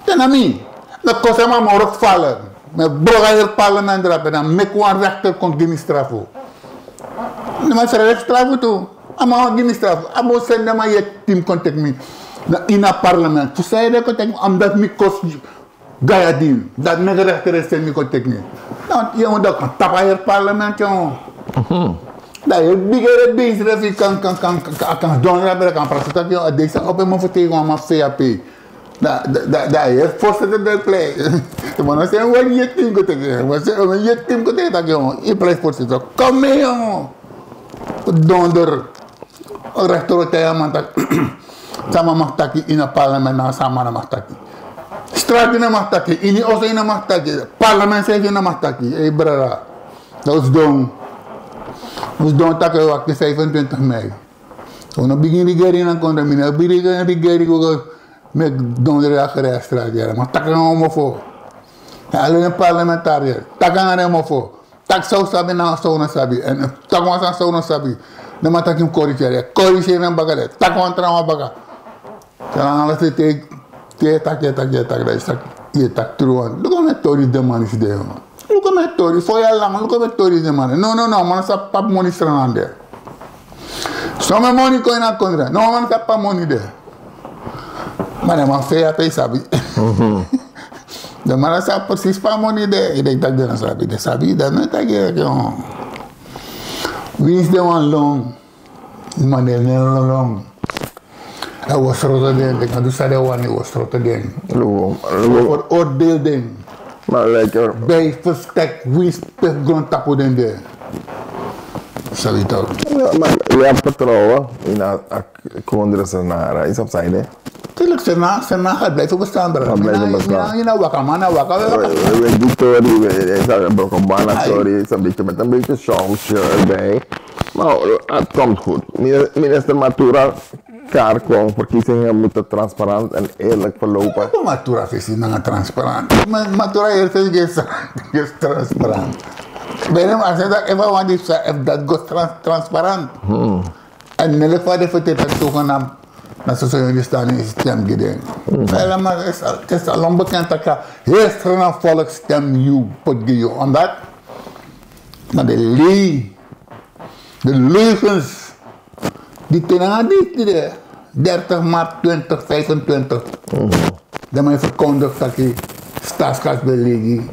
Dan ami. Na kosa ma morok vallen. Met broga het parlement drapen dan mek wan rechter kon gini strafu. Maar sare strafu toe. Ama gini straf, amo sende ma je team contact me in het parlement. Tu zei dat contact me, omdat me kost gaya din, dat me rechter is me contact me. Nou, je moet dat tapa het parlement, jongen. Dat je bigere beest refi kan doen, kan praten, jongen, deze op hem vertegen aan CAP. Dat je voorzitter dat play. Maar dan zijn we je team contact me, maar zijn we je team contact me, jongen. Je play voorzitter, kom mee, jongen. Donder. Rechter taya mantak sama mahtaki in het parlement na sama na mahtaki straat in mahtaki ini also in mahtaki parlement zeg in mahtaki hey brada dat was doen takken waktu 25 mei ono begin regering na kontra mina begin regering ko met donder akhir straat ya maar takken mo fo alleen parlementariër takken na mo fo tak sau sabi na sau na sabi en tak mo sa sau na sabi de man tak im corrigere. Corrigere een bagage. Tak wan trauma baga. Terang ala se te tak. Da is tak. Je tak truan. Look at tori de man is there. Look at tori. For ya lang. Look at tori de man. No. Man sa pap money strand there. Some money going out contra. No man sa pap money there. Man fair pay sabi. De man sa precies pap money there. Ik denk dat de sabi. De sabi dat net tak je. Wie is de one long? Man de long. Hij was Rotterdam. Ik had dus dat hij was Rotterdam. Voor oordeel ding. Maar lekker. Bij verstek, wie is per grond tapo den de. Zal je toch? Ja, maar je hebt vertrouwen in Kondresenara. Is op zijde. Tuurlijk, zijn na gaat blijven bestaan. Je nou wakker, man. We doen story, we zijn Brokobana story. Is een beetje met een beetje sausje erbij. Maar het komt goed. Minister Matura. Verkiezingen moeten transparant en eerlijk verlopen. Matura is niet transparant. Matura is transparant. Bij hem als dat even want if dat goes transparant. En in elk geval heeft het zogenaamd na sociale staan in stem gedaan. Maar het is al onbekend dat heel streng volk stem you pot je omdat. Maar de leugens die ten die 30 maart 2025. Dat men verkondigt dat je staatskas belegi,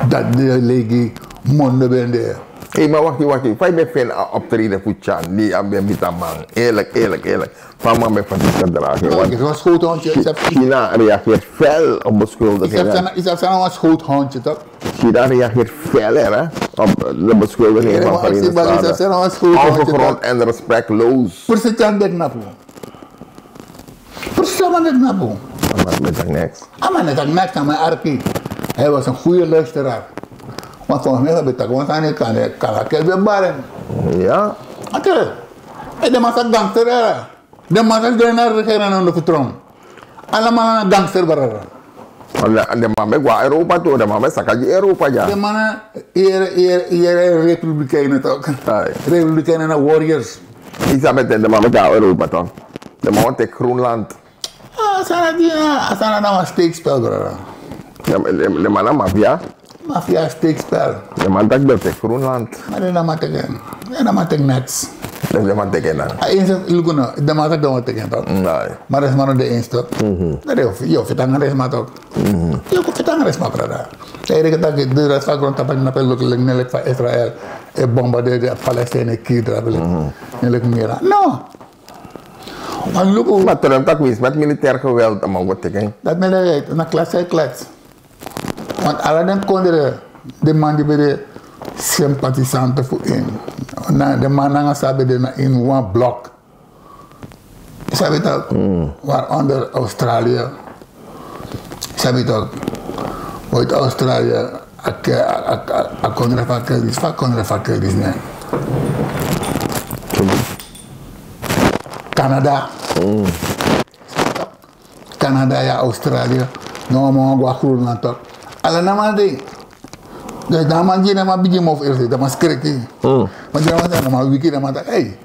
dat de legi monden ben daar. Hé, maar wacht. Wij ben veel optreden voor Chan, die hebben met een man. Eerlijk. Van man met van die gedragen. Het was een schoothondje. China reageert fel op beschuldigingen. Is dat een schoothondje toch? China reageert fel hè, op de beschuldigingen van Verenigde Staten. Ongegrond en respectloos. President dit napo. Maar met dat niks. net dat niks aan mijn arkie. Hij was een goede luisteraar. Want volgens mij heb ik dat gewoon aan de kanakel weer baren. Ja. Oké. En de man is gangster. De man is door naar de regering aan de vertrouwen. Allemaal een gangster baren. De man is qua Europa toe. De man is zakje Europa ja. De man is republikeinen toch. Republikeinen en warriors. Is dat met de man is qua Europa toch. De man is Groenland. Asana nou een steekspel, brother. De man is maffia. Maffia is steekspel. De man is dat Groenland. Maar de man tegen. De man tegen nets. De man tegen dan. De man is dat tegen toch? Nee. Maar dat is maar de eerste. Je vertangen is maar toch? Je vertangen is maar, brother. Eigenlijk dat de rest van grond dat ik naar de van Israël bombardeerde de Palestijnen kiederen. No. Maar Trump dat wist met militair geweld allemaal wat tegen. Dat men eruit, een klats. Want alle den konden de man die bij de sympathisanten voor in. De man gaan samen in one blok. Sabi je dat? Waaronder Australië. Sabi je dat? Uit Australië, ik kon er vakkeldis nee. Canada. Canada ja Australië. No mo gua Groenland toch. Alla nama ding. Dus dan man je nama bijim of eerst, dan maar skrikken. Maar je nama dan wiki dan maar hey.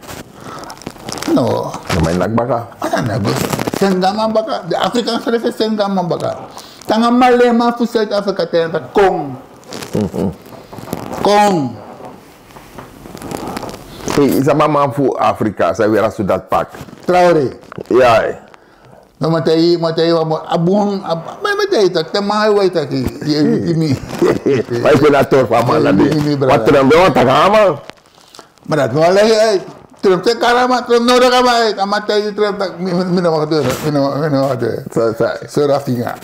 No. Dan main nak baka. Ana bos. Sengama baka. De Afrikaanse refe sengama baka. Tanga malema voor Zuid-Afrika tegen Kong. Kong. Hey, is dat maar voor Afrika, zij weer als we dat pak. Traoré. Ja. No matei abun matei tak temai wai tak ini. Vai senator paman tadi. Patron bawa tak amal. Berat boleh Trump te karama Trump no kama amatei Trump tak mina waktu. Selesai. Serafinga.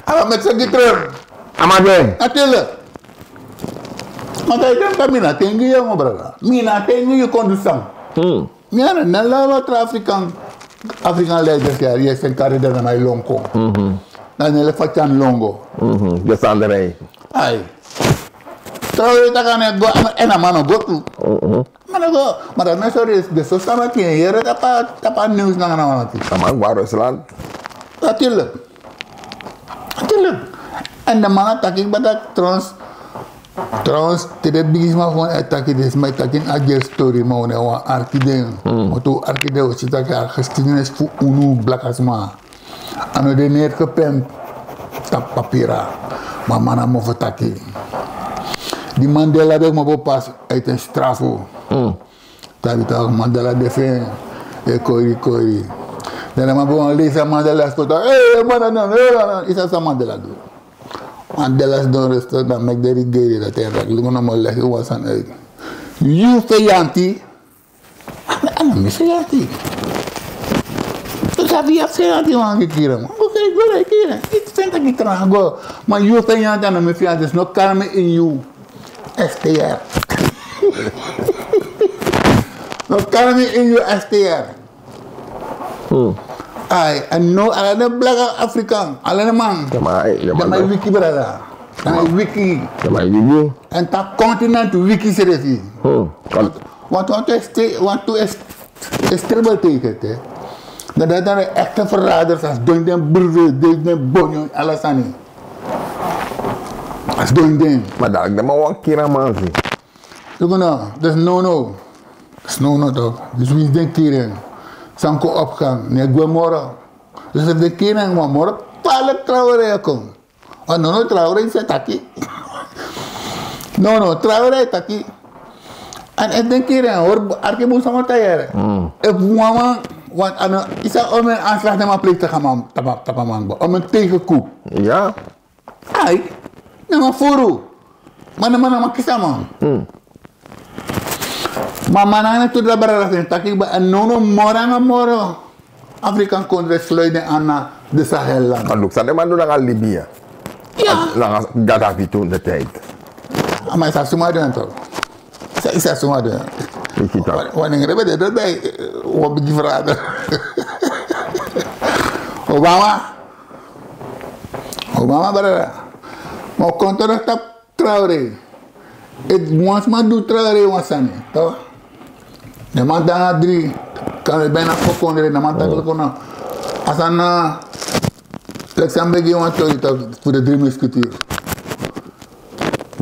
Apa maksud Trump? Amade. Atela. Matei Trump mina tinggi ya ngobrol. Mina tinggi you condução. Mina nala African leiders ja, die zijn carrière naar mij longo. Dan hele faccian longo. De sanderij. Ai. Terus kita kan enak mana gotu. Maar dat mensen is de zo staan met hier apa nieuws naar mana mati. Sama Rusland. Natuurlijk. En de man tak ik badak trans Trouwens, de bigisma van het is mijn takin agel story, maar we hebben archideo. Want toen archideo zit dat jaar geschiedenis voor unu blakasma. En we de neergepend tap papira, maar man mo vertaki. Die Mandela heb me pas uit een strafo. Dat is toch Mandela de fe, kori. Dan heb ik lezen Mandela spota. Is dat Mandela doen? Mandela's don't restore dan make the gay dat hij raakt. Lugo nog maar leggen was aan uit. You feyanti. Ana me feyanti. Tu sabia feyanti wangi kira. Oké, go kira. It senta que trago. Maar you feyanti ana me feyanti. No karme in you. STR. No karme in you STR. Ay, and no, ala black African, ala man. Damai wiki brada. Damai wiki. En dat continent wiki serieus. Want to stribbel tegen het. Dat zijn echte verraders als doen den burger, den bonjo, alles aan. Als doen den. Maar dat ik maar een keer aan man zie. Look nou, dat is no. Dat is no toch. Dus wie is den keren? Sanko opgang, nee, gue moro. Dus if de keren wa moro, pale Traoré kom. Oh no, Traoré se taki. No, Traoré taki. En if de keren hoor, arke boel sama tayar. If mama, want ano, isa omen aanslag na maplicht te gaan tapaman ba. Omen tegenkoep. Ja. Ay, nama furu. Mana kisama. Mama nana tu da barara sen taki ba nono moro African country sluiten aan de Sahel land. Kan ook zijn maar naar Libië. Ja. Naar Gaddafi toen de tijd. Maar is dat zomaar dan toch? Is dat zomaar dan? Wanneer hebben we dat bij? Wat ben je verraden? Obama barara. Maar kon toch nog Traoré? Het once maar doet Traoré wansane, toch? De man dan 3 kan je bijna voorkomen, de man dan ook nog. Als een Alexander want to voor de 3 musketeers.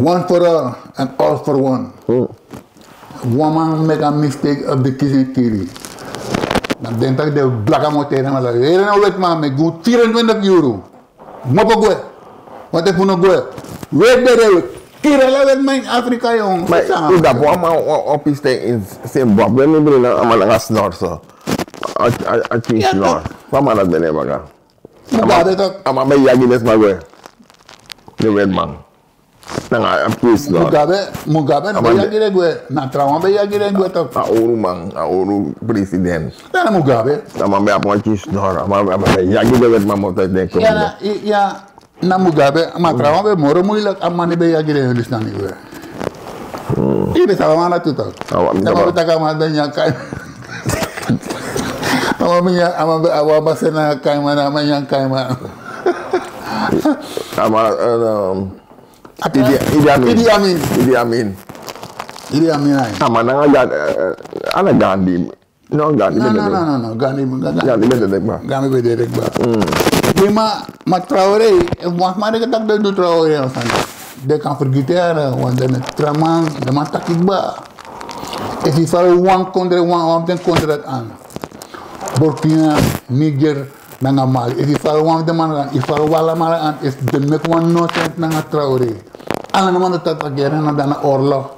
One for all and all for one. One man make a mistake of the kissing kiri. Dan denk ik de blakke motor maar dat hele nou weet man met goed 24 euro. Mopo goe. Wat ik voor goe. Weet de kira laat mijn Afrika jong. Maar is dat allemaal op is in Zimbabwe niet brengen allemaal naar snor zo. At je snor. Wat maar dat ben je maar. Mugabe toch? Maar bij jij is maar goe. De weet man. Dan een plus snor. Mugabe bij jij gire goe. Na trauma bij jij gire goe toch? Auru man, auru president. Dan Mugabe. Dan maar bij een je snor. Maar bij jij gire weet maar moet het denken. Ja. Na Mugabe, maar trouwens bij moro moeilijk, amani bij jij gire dus dan niet weer. Ini sama mana tu tak? Nama kita kamar dan yang kain. Ama bahasa na kain mana, ama yang kain mana. Ama Idi Amin. Ama ana Gandhi. No, Gandhi beda. Gandhi beda dek ba. Ma Traoré, maar ik dacht dat Traoré was aan. De kan vergeten, want de traman, de man takik ba. If you follow one country dat aan. Burkina, Niger, nanga Mali. If you follow one de man, if follow wala Mali aan, if de make one nonsense nanga Traoré. Alle naman dat takageren na dana oorlog.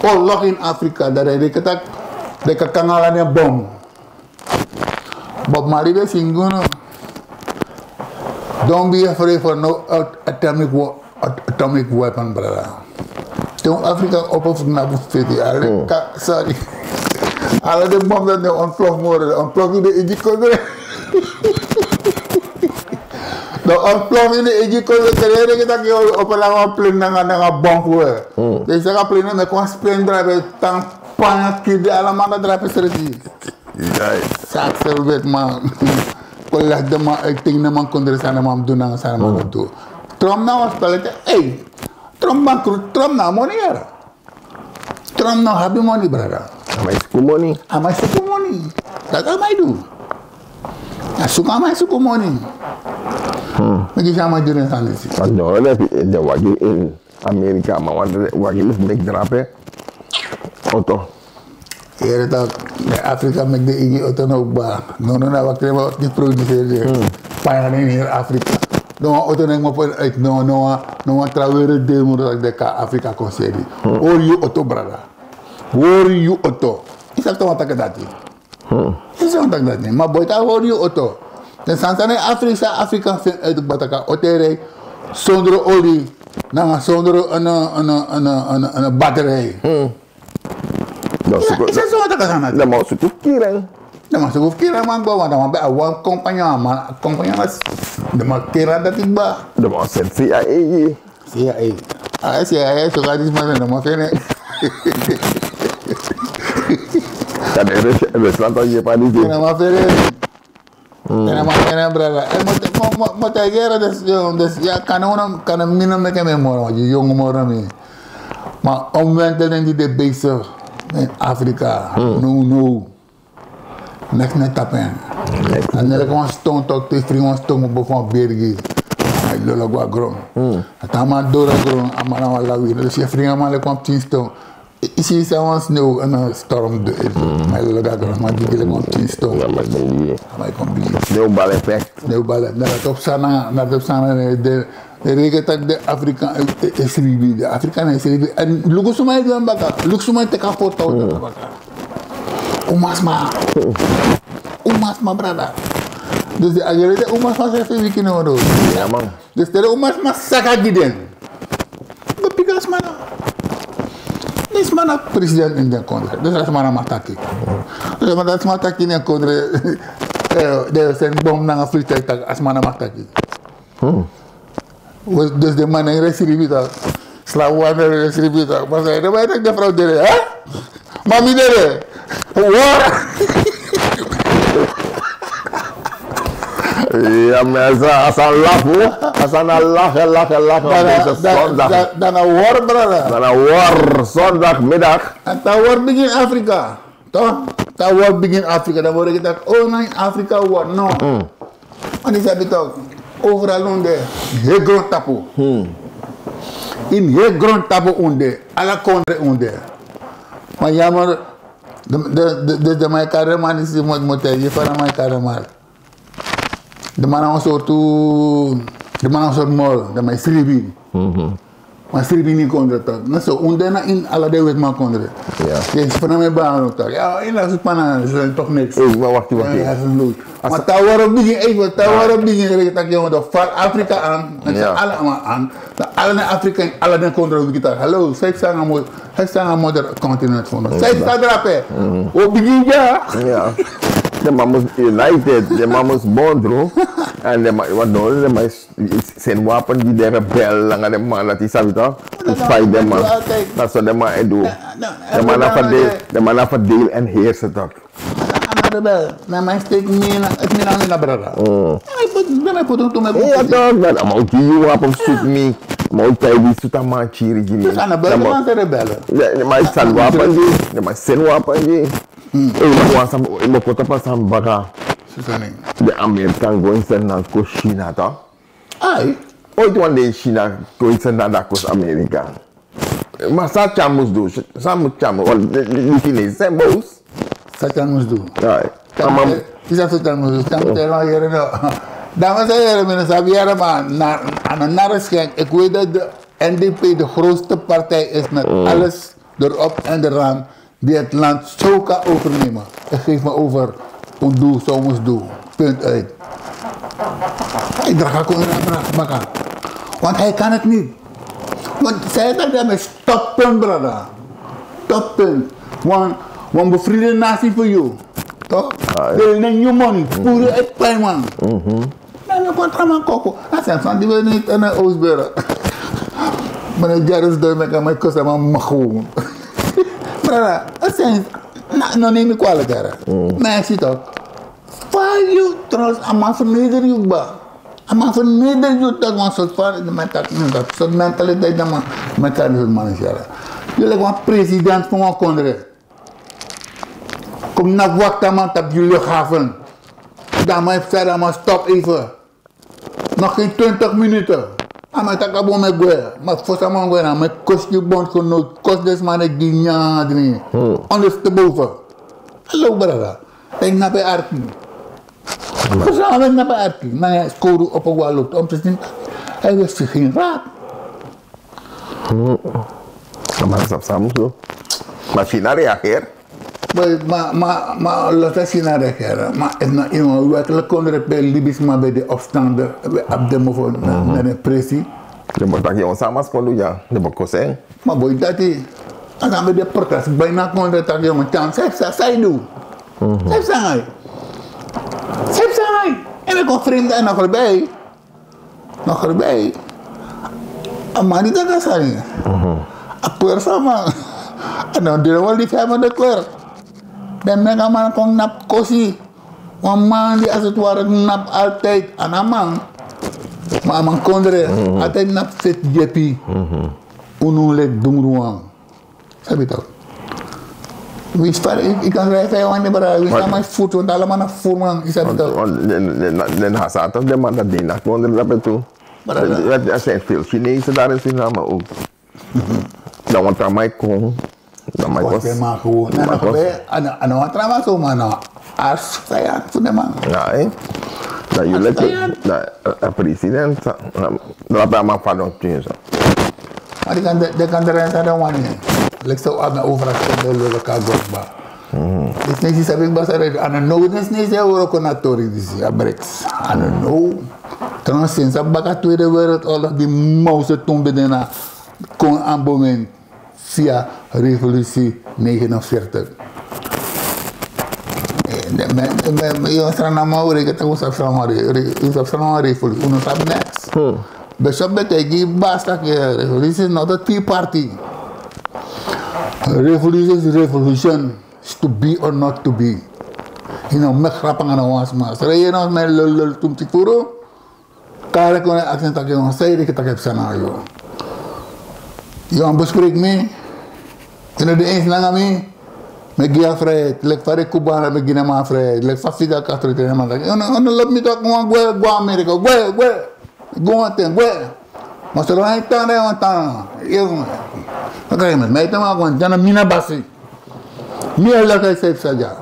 Oorlog in Afrika, dat hij dekatak, de kakangalan ya bom. Bob Marley de singono. Don't be afraid for no atomic weapon, brother. Toen Afrika op naar boven, sorry. Alle de bom dat nu ontploft worden, de Egypte. De ontploft in de Egypte, de dat je op een lange plane naar bom worden. Dus ik ga plane met een spin driver, tang panat kid, allemaal dat driver serieus. Saak servet man. Kalau dah mak ting nama kondres sana mam dunang sana mam tu. Trump na was palete, Trump bangkrut, Trump na money era. Trump na happy money brother. Amai suku money. Tak amai du. Suka amai suku money. Bagi sama juran sana sih. Kalau ada wajib in Amerika, maar wat je lief mek drapen. Auto. Hier dat de Afrika met de IG auto ook ba. No, wat krijgen we die produceren. Pijn in hier Afrika. No auto neem op uit no trouwere deel moet dat de Afrika concedie. Hoor je auto brada. Hoor je auto. Is dat wat ik dat is wat ik dat niet. Maar buiten hoor je auto. Dan zijn er Afrika uit Bataka auto zonder olie, zonder een batterij. Dat is zo wat ik aan het doen. Dat is ook keren. Dat is ook keren man, want dan ben je een compagnon, maar compagnon is de keren dat ik ben. Dat is het CIA. CIA. CIA, zo gaat het maar dan maar vinden. Dat is Rusland al je paniek. Dan maar vinden. Dan maar vinden, brother. En moet je leren, dus ja, kan hem niet meer memoren, want je jonge morgen mee. Maar omwenteling die de bezig in Afrika, no. Next net tapen. En dan gewoon stond ook te vrienden stond op van Bergi. Hij loopt wat grond. Het allemaal door de grond, allemaal lawi. Dus je vrienden allemaal kwam 10 stond. Is hier zelfs sneeuw en een storm de. Maar loopt dat grond, maar die kwam 10 stond. Ja, maar ik ben hier. Maar ik kom binnen. Sneeuwbal effect. Sneeuwbal. Dat op sana, de regent de Afrikaan is ribi, de Afrikaan is ribi. En lukusumai dan baka, lukusumai te kapot tau dan baka. Umasma brada. Dus de agerede umasma saya fi bikin orang. Ja man. Dus de umasma saka giden. Bepikas mana? Nis mana presiden in den kondre. Dus dat mana mataki. Dus mana mataki in den kondre. De zijn bom na Afrika tak asmana mataki. Dus de man in resribita. Slawan in resribita. Maar zei, dan weet ik de vrouw dere, hè? Mami dere. Wat? Ja, maar als een lach hoor. Als een lachen op deze zondag. Dan een war, brother. Dan een war, zondagmiddag. En dan war begin Afrika. Toch? Dan war begin Afrika. Dan word ik dat, oh nee, Afrika war. No. Want die hebben toch overal onder. Heel groot tapu. In heel groot tapu onder. Alle kondre onder. Maar jammer, de mijn kareman is moet je van mijn kareman. De man een soort mol, de mijn sribi. Maar sribi niet kondre toch. Nou zo, onder in alle de wet maar kondre. Ja. Je is van mijn baan ook toch. Ja, in dat pannen is toch niks. Maar wacht. Ja, dat is een lood. Maar daar waren begin even, daar waren begin dat jongen dat valt Afrika aan, en ze allemaal aan. Alle naar Afrika en alle naar kondre kita. Hallo, zij zijn een moeder continent van ons. Zij staat erop hè. Hoe begin ja? Ja. De man was united, de man was bondro. En de man, wat nou, de man zijn wapen die de rebel lange de man dat is sabi toch? To fight de man. Dat is wat de man doet. De man heeft verdeel en heersen toch. Rebel, na mijn steek mina, het mina mina brada. Dan heb je me. Ja toch, dat maar ook die wapen zoekt me. Maar ook die zoet aan man chiri jini. Dus aan de bel van de rebellen. Ja, maar ik zal wapen die, de man zijn wapen die. Ik moet kort op aan baga. De Amerikaan going to naar China toch? Ai. Ooit one day China going to naar Amerika. Maar sa chamus doen, sa moet chamus, want die Chinezen zijn boos. Satan moest doen. Ja. Is dat Satan moest doen? Satan tegen hier nou. Dames en heren, mensen, hebben hier maar aan een narreschenk. Ik weet dat de NDP de grootste partij is met alles erop en eraan die het land zo kan overnemen. Ik geef me over hoe doe, zo moest doen. Punt uit. Ik draag ook een baka. Want hij kan het niet. Want zij dat daarmee stoppunt, brada. Stoppunt. Want bevriende natie voor jou. Toch? They need your money. Pure ekpijn, man. Dan heb je een koko. Dat zijn van die we niet in de Oostburg. Maar de jaren door met mijn kost en mijn macho. Brada, dat zijn... Nou neem ik kwalijk, hè. Maar ik zie toch. Waar je trouwens allemaal verneder je ba. Allemaal verneder je toch. Want soort van... Dat soort mentaliteit dat man... Met kan je man is jaren. Jullie gewoon president van mijn kondre. Kom naar wachten man op jullie gaven. Dan maar verder maar stop even. Nog geen 20 minuten. Ama tak abo me gue, ma fosa man gue na me kost je bond kon no kost des man ek di nya dini. Anders te boven. Hallo brada. Ik naar bij Arki. Verzamelen naar bij Arki. Maar hij scoorde op een wal loopt om te zien. Hij wist geen raad. Maar dat is samen zo. Maar China reageert. Maar laat ons China reageren. Maar in werkelijk kon er bij Libisch maar bij de opstanden op de move naar de pressie. Je moet dat je ons samen doen, ja. Je moet kozen. Maar boy dat hij. En dan bij de protest bijna kon er dat jongen chance heeft. Zij doen. Zij zijn. Zij zijn. En ik kon vrienden en nog erbij. Nog erbij. Maar niet dat zijn. Akwer sama. En dan deel wel die vijf van de kleur. Dan mega man kon nap kosi. Want man die als het ware nap altijd aan een man. Maar man kon er altijd nap fit jepi. Unulik dungruang. Sabi toch? Ik kan schrijven aan de baraal. Ik kan mijn voet, want allemaal naar voren man. Is dat toch? Den Hazard of de man dat die nacht wonder dat bedoel. Er zijn veel Chinezen daar in Suriname ook. Dan want aan mij kon. Dan mij was. Maar gewoon. Nou gebeur. En dan trouwens zo man. Als vijand voor de man. Ja, hè? Dat jullie de president. Dat bij mij van ons zo. Maar die kan de rest aan de wanneer. Lek zo aan de overheid de lullen kan gosba. Dit niet is heb ik baseren aan een no dit niet is euroconatori dus ja breaks aan een no. Trouwens sinds dat baka Tweede Wereldoorlog die mousen toen bedena kon aanbomen via revolutie 49. Yo strana maure que te gusta strana revolutie uno sabe next. Besok betegi basta que revolutie is not a tea party. Revolution is revolution. Is to be or not to be. You know, me grapang aan ons mas. Raya na me lol tum tikuro. Kare ko na accent tak yung say di kita kep sana yo. Yung bespreek me. Ina de eens lang ami. Me gia fred, lek fare cubana me gina ma fred, lek fa figa Castro te ma. Ono love me tak mo gwe America, gwe. Go aten gwe. Mas lo hay tan de tan. Yo. Okay, mas may tama ko jana mina basi. Me Allah kay safe saja.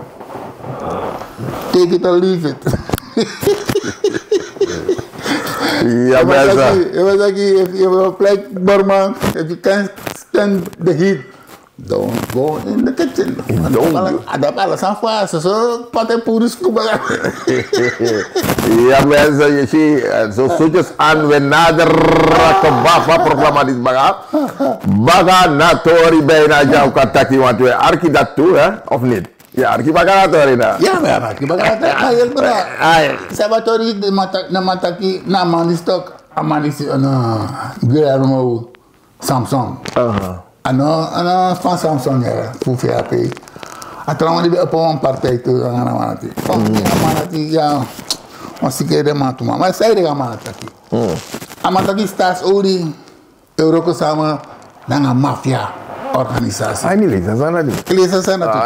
Take it or leave it. Ja, if you play Burman, if you can't stand the heat, don't go in the kitchen. Ada alasan fácil, só pode por isso que ja, mensen, je ziet, zo zoetjes aan we naderen Bafa proclamatie baga. Baga natori bijna jouw kataki, want we arki dat toe, hè? Of niet? Ja, arki baga natori na. Ja, maar arki baga natori. Ayel bra. Sabatori na mataki na manistok, amanisi na Guillermo Samson. Ano van Samson ya, FUVAP. Atau di apa orang partai itu dengan nama nanti. Oh, nanti ya masih kira matuma. Mas saya dengan mataki. Amataki stas ori Euro sama dengan mafia organisasi. Ini lihat sana di. Lihat sana tu.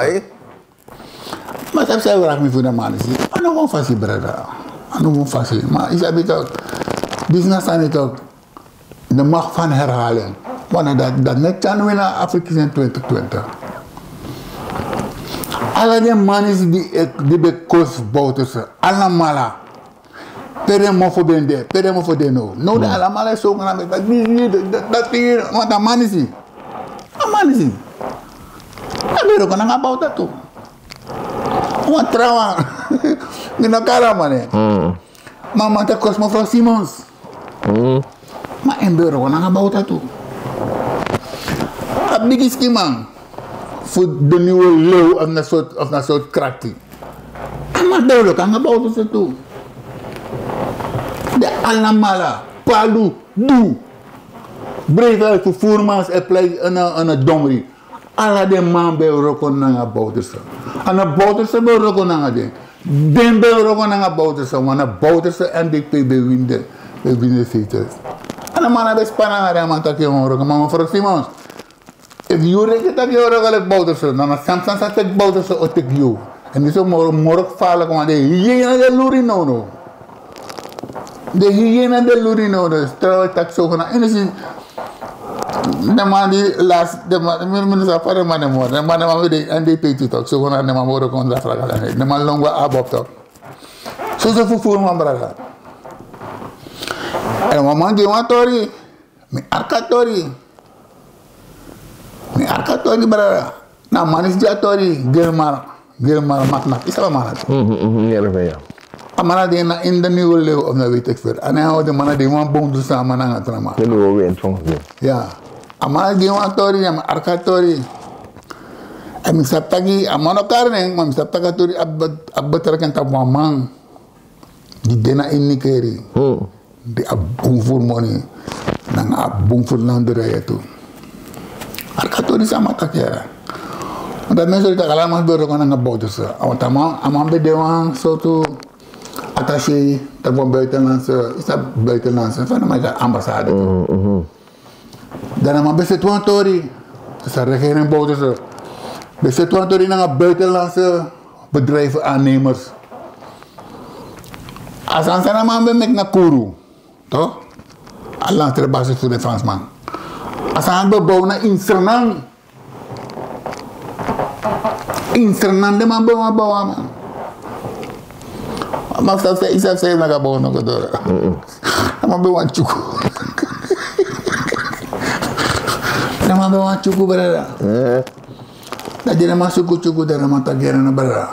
Mas saya orang mi funa malisi. Ano mau fasi berada. Ano mau fasi. Maar is abito business aan itu de macht van herhaling. Want dat net kan we naar Afrika in 2020. Alle die mannen die bij kost bouwten ze, allemaal. Peremo voor bende, peremo voor de no. No, de allemaal is zo gaan dat hier, want dat man is hij. Dat man is hij. Dat ben ik ook aan bouwen dat toe. Want trouwens, in elkaar man. Maar dat kost mevrouw Simons. Maar in bureau aan bouwen dat toe. Dat big is man. Voor de nieuwe leeuw of een soort kraktie. Maar duidelijk aan gebouwd is het toe. De allemaal, palu, doe. Breed uit voor voermans en plek en een domri. Alla de man bij rokon aan gebouwd is. En een bouwd is bij rokon aan de. Den bij rokon aan gebouwd is. Want een bouwd is en dik bij winnen ziters. En een man heeft spannen aan de man dat je hoort. Maar mevrouw Simons. If you reken dat je ook bouwt, dan is Samsung dat ik bouwt op ik you. En die zo morgen vallen, want je hebt een luri no. De hygiëne de lurino dus. Terwijl ik zogenaamd. En dus de man die laatst, de man is apart de man moor. De man weet de NDP toe toch. Zogenaamd de man moor kon dat vragen. De man longwa abop toch. Zo ze vervoer man braga. En man die wan tori. Mi arkatori. Mi arkatori braga. Na man is ja tori. Gilmar maknak. Is dat man het? Ja. Amana die in de nieuwe leeuw of nou weet ik veel. En hij houdt de mannen die wan boom doen samen aan het drama. De nieuwe wind van je. Ja. Amana die wan tori, am arkatori. En mi saptagi amana karne, maar mi saptaga tori abbetreken tap man. Die dena in nikeri. Die abboom voor money. Dan abboom voor landerij toe. Arkatori sama takera. Want dat mensen die allemaal beurken aan de bootjes. Want amman bedewan soort attaché, dat van buitenlandse, is dat buitenlandse, van de ambassade. Dan amman bezit wan tori, dus de regering bootjes. Bezit wan tori naar buitenlandse bedrijven aannemers. Als aan zijn amman bemek naar Kuru, toch? Allang ter basis voor de Fransman. Als aan bebouwen naar Insternang. Insternang de man bouwen man. Maar dat is dat ze naar bouwen nog door. Maar bouwen chuku. Maar bouwen chuku berada. Dat je maar chuku daar maar tagera na berada.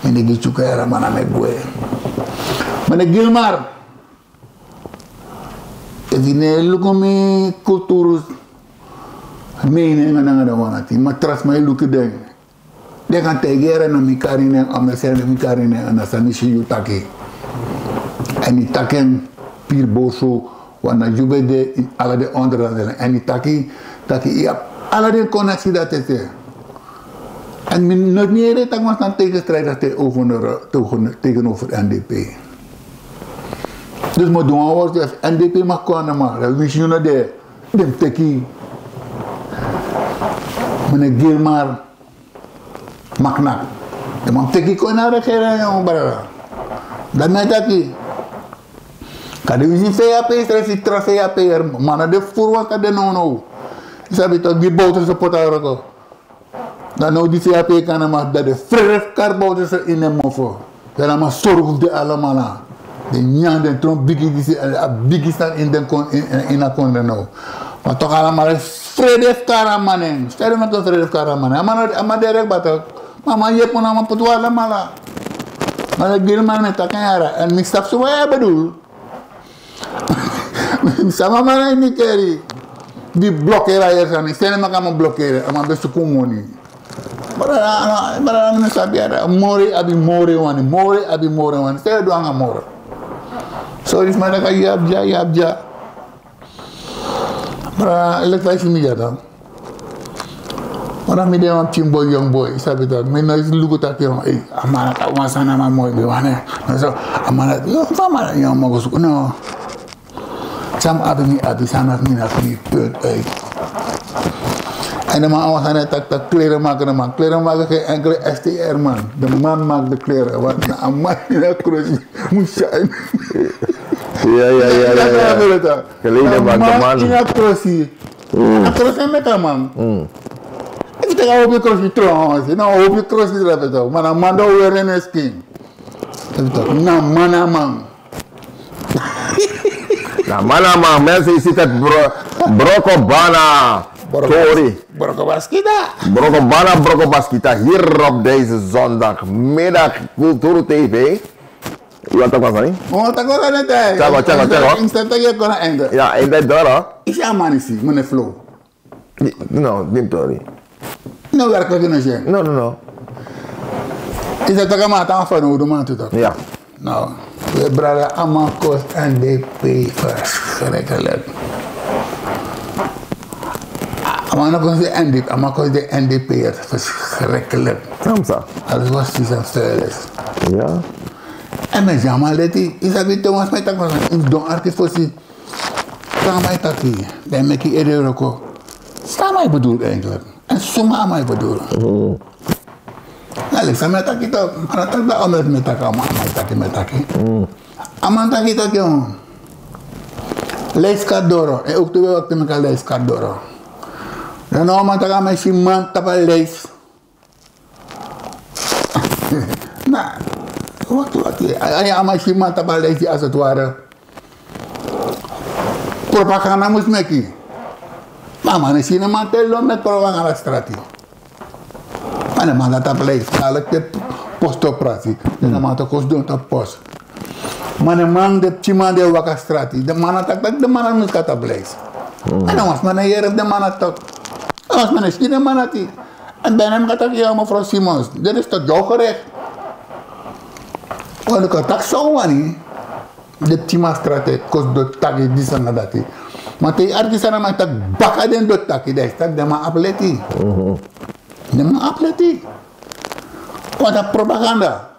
En die chuku era mana me boe. Mana Gilmar. Evine lukomi kulturus. Mening nga wanati. Matras may lukideng. Dia kan tegera na mikarine amesere mikarine anasani shiyutaki. Ani taken pir boso wana jubede ala de onderhandelen. Ani taki ja ala de connectie dat het. En min nog niet tak mas dan tegenstrijdig tegenover NDP. Dus moet doen wat NDP mag komen maar. Dat wist je nou de dem teki. Meneer Gilmar maknak. De man teki ko na regering yang bara. Dan metaki. Kada wisi VAP stresi tra VAP mana de furwa kada no. Isabi to di boter se potaro ko. Dan no di VAP kana ma da de fref kar boter se in em mofo. Dan ma sorg de alamala. De nyang de trom bigi di a bigi stan in den kon in a kon no. Maar toch allemaal Fredef Karamanen. Stel me toch Fredef Karamanen. Ama derek batok. Mama je pun ama putua lamala. Maar Gilmar met takanyara. En mi stap semua ya bedoel. Sama mana ini keri. Di blokkeren air sana. Stel me kamu blokkeren. Ama besukumoni. Bara sabi ada. Mori abi mori wani. Stel doang amor. Sorry mana kaya yabja. Elektrisi media dan. Orang media mam cimboy young boy, sabi tak. Mina is lugu tak yang, amana tak wasana mamoy bewane. So amana, yo fama yang mau gosok no. Jam abi sana mina ni bird ay. En dan awasana tak kleren maken ke enkele STR man. De man maakt de kleren. Wat amai na kroos musain. Ja. Geleden maakt de man. Ja, kroos. Kroos met de man. Ik denk dat we kroos trouwens. Nou, we kroos niet dat maar een man dat weer in is king. Na man. Na man, mensen zitten brokobana. Tori. Broko Baskita. Hier op deze zondagmiddag Cultuur TV. Iwan tak pasang ni? Oh, tak pasang nanti. Cakap. Instant aja kau nak ender. Ya, ender dora. Isi aman sih, mana flow. No, tori. No, gar kerja nasi. No. Isa tak mata apa no, rumah tu tak. Ya. No, we berada amakos NDP first. Kerja. Amakos de NDP first. Kerja. Samsa. Alles was season fearless. Ja. En mijn jamal leti, is dat niet Thomas mij tak was een don artiest voor si. Kan mij tak hier, dan maak ik eerder ook. Sta mij bedoel eigenlijk. En soma mij bedoel. Nou, ik zei mij tak itu, maar tak dah amat mij tak ama mij tak. Amanta kita jong. Leis kadoro. E ook tuwe waktu meka leis kadoro. Dan amanta kami si man tapal leis. Nah, waktu ay ama si man tapal leis as het ware. Propaganda moest meki. Mama ne sine man tello met propaganda strati. Mana man tapal leis. Kalek te postoperatie. Dan amanta kos don tap post. Mana man de cima de waka strati. De mana tak de mana mus kata blaze. Ana mas mana yerep de mana tak. As mana sine mana ti. En benem kata ya mevrouw Simons. Dit is toch jouw gerecht. Want ik tak zo wani. De cima strati kos do taki di sana dati. Maar te arti sana ma tak baka den do taki de tak de ma atleti. De ma atleti. Want dat propaganda.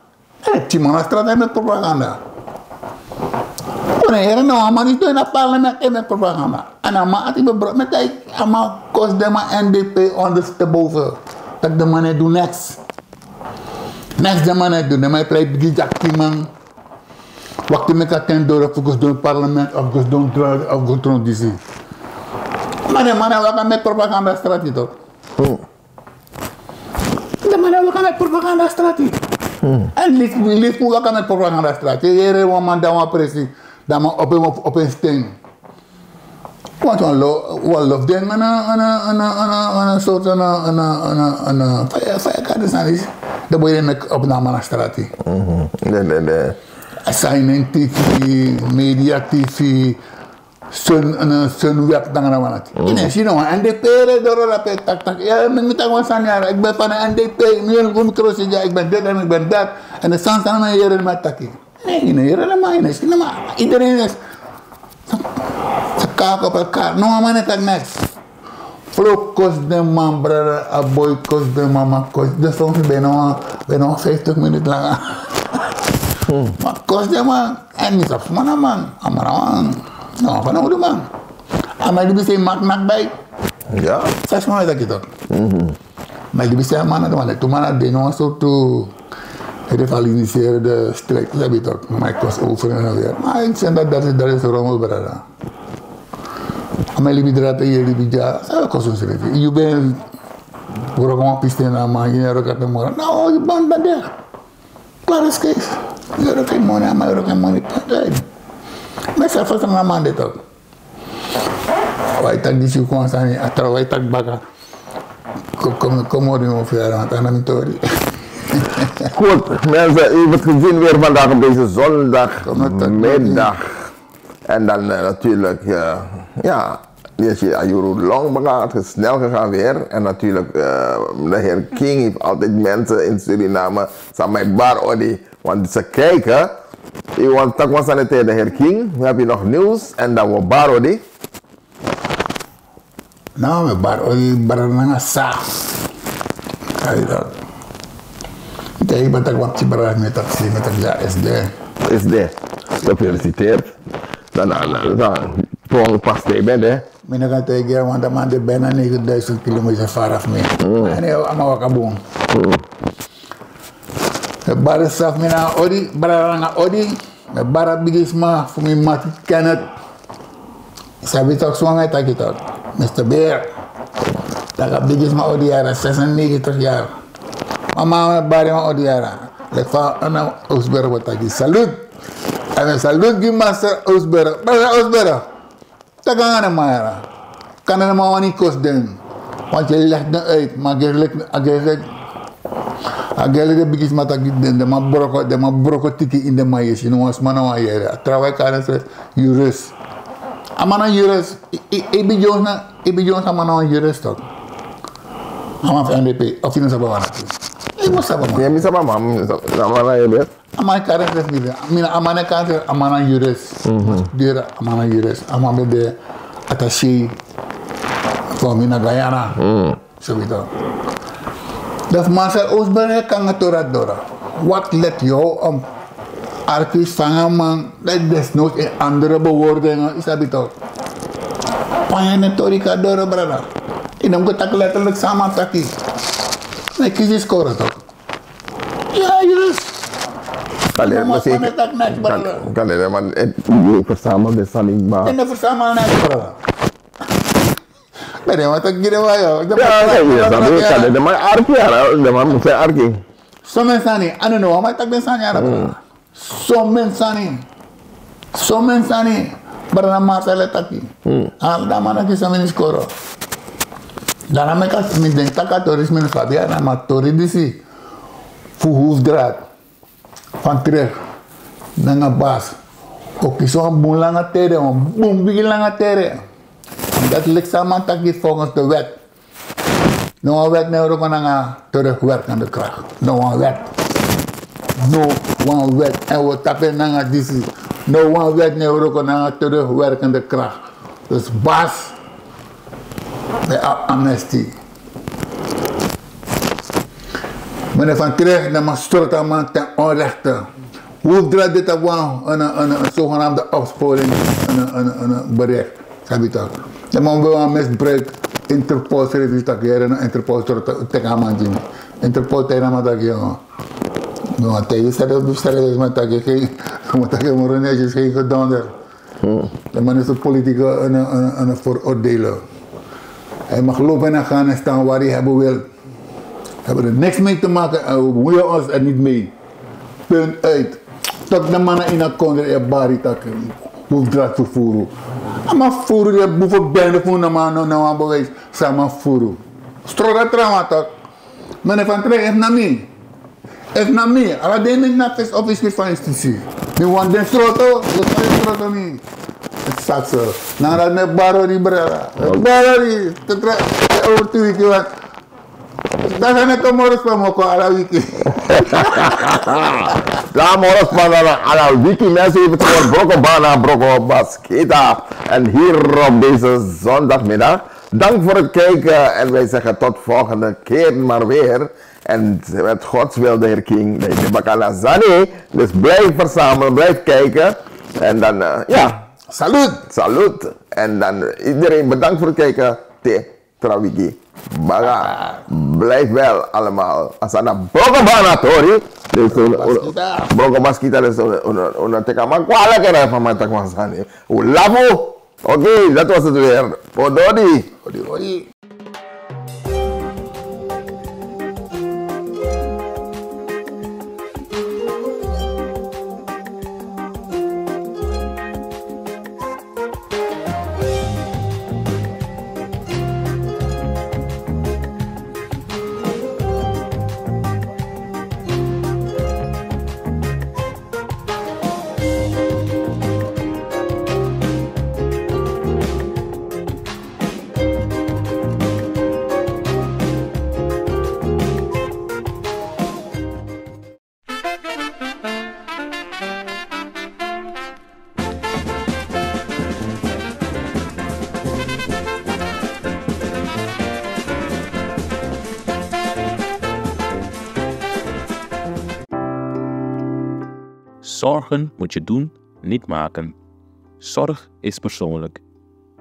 Cima strati met propaganda. Era no ama itu na parlement met propaganda. En ama ati be met hij ama kos de ma NDP ondersteboven. Dat de mannen doen niks. Niks de mannen doen. De mannen pleit gijak timang. Waktu mereka tendor fokus doen parlement of fokus doen DC. Maar de mannen wakan met propaganda straat itu. De mannen wakan met propaganda straat. En lief wakan met propaganda straat. Hier waman dawa presi. Dan maar op een steen. Want we lopen den met een soort feierkaart is. Dan moet je op de man straat. Signing TV, media TV, sun web dan mana. Ini sih no, NDP dorong lapet tak. Ya, minta wasan ya. Ik ben van NDP, nu kom terus saja. Ik ben dit en ik ben dat. En de sans dan maar hier met taki. Nee, hier helemaal niet. Iedereen is sekak op elkaar. No mana tak next. Vlog kost de man, brother. A boy kost de mama kost. De soms bijna 50 minuten lang. Maar kost de man. En niet op mana man. Amara man. No, apa nak man? Amal di bisa mak baik. Ja. Saya semua itu gitu. Maar di bisa mana teman? Itu mana de no soort rivaliseren de strijd, dat heb je toch, maar ik was over en weer. Maar ik zeg dat is rommel, brada. Maar libi draaien hier, libi ja, dat kost ons strijd. Je bent, voor een piste na maar je hebt ook een nou, je bent bij de, klaar is kees. Je hebt ook geen money, maar je hebt ook geen money. Maar zelf was er een man dit ook. Wij tak die zoeken ons aan, atrouw wij tak bakken. Kom hoor je me over jaren, want aan de Goed, mensen, u hebt gezien weer vandaag op deze zondagmiddag. En dan natuurlijk, ja, je ziet Ayuru Long het is snel gegaan weer. En natuurlijk, de heer King heeft altijd mensen in Suriname, samen met Bar Odi, want ze kijken. Want tak was aan het de heer King, we hebben nog nieuws en dan we Bar Odi. Nou, met Bar Odi, Barananga Sa. Kijk dat. Kijk, ik ben toch wat bereid met dat ja, SD. Gefeliciteerd. Dan past hij bij, hè? Mina kan tegen, want dan de bijna 9000 kilometer vanaf me. En heel allemaal wakaboom. Bara saf mina odi, bara odi, bara bigisma voor mijn mat kennen. Sabi toch zo met dat kita, Mr. Bear. Dat bigisma odi jaren 96 jaar. Mama bara odi jaren. Lefa ana Osbera wat dat is. Salut. En salut die master Osbera. Bara Osbera. Tagangan na mara. Kana na mawani kos den. Want je legt na uit, maar agele de bigis mata giden de ma broko tiki in de maïs, you know, as mana wa yere. Travail kana se jurist. Amana jurist, ibi Jones amana jurist toch. Ama van NDP, of je nou sabawana. Ik moet sabawana. Je moet sabawana, amana jurist. Amana karakter niet. Mina amana karakter, amana jurist. Dira amana jurist. Amana de attaché van mina Guyana. Zoiets. Dat Marcel Osbera kan het dora. Wat let jou om artiest vangen man, dat desnoods in andere bewoordingen is dat toch. Panjane torica dora brada. In hem getak letterlijk samen taki. Nee, kies je scoren toch? Ja, juist. Kalian Mama masih panetak naik barang. kalian man bersama saling bah. Kena bersama naik barang. Kalian mata kira wayo. Ya, tapi kalian demai arki ara, demai musa arki. Somen sani, anu no, amai tak sani ara. Somen sani. Bernama saya letaki. Nama lagi somen skoro. Dalam mereka semiden tak toris men Fabian nama tori disi. Fuhufdraad van terug nanga bas. Oké, zo lang tere, boem bigil lang tere. Dat ligt samen takje volgens de wet. No wet ne euro nanga terugwerkende kracht. No one wet. No one wet. En we tappen nanga disi. No one wet ne euro nanga terugwerkende kracht. Dus bas de amnestie. Meneer Van Kreeg, dat mag storten man ten onrechte. Hoe draait dit op een zogenaamde opsporing, een bericht? Sabi toch? Dat man wil een misbruik, Interpol, Interpol storten tegen Amandine. Interpol tegen Amandine. Nou, tegen sterren met dat je moronetjes geen gedonder. De man is een politicus een vooroordelen. Hij mag lopen en gaan en staan waar hij hebben wil. We hebben er niks mee te maken en we moeien ons er niet mee. Punt uit. Tot de mannen in het konder en bari takken. Hoef draad vervoeren. Maar voeren, je boven bende voor de man nou bewijs. Samen voeren. Stroga trauma toch. Meneer Van Treek, heeft naar mij. Heeft naar mij. Alle dingen naar het officier van institutie. Nu want den stroto, je kan je stroto niet. Het staat zo. Nou dat met baro die brada. Baro die. Te over 2 weken wat. Daar zijn ik morgens van Moko ala wiki. Ja, morgens van ala wiki. Mensen hebben het gewoon Broko Baskita. En hier op deze zondagmiddag. Dank voor het kijken. En wij zeggen tot volgende keer maar weer. En met Gods wil de Heer King. De Bakala Zani. Dus blijf verzamelen, blijf kijken. En dan, ja. Salut. En dan iedereen bedankt voor het kijken. Trawiki. Baga, blijf wel allemaal. Asana Broko Bana Tori. Broko Baskita is een teka. Maar kwalijk er van mijn takmasani. Lafu. Oké, dat was het weer. Pododi. Zorgen moet je doen, niet maken. Zorg is persoonlijk.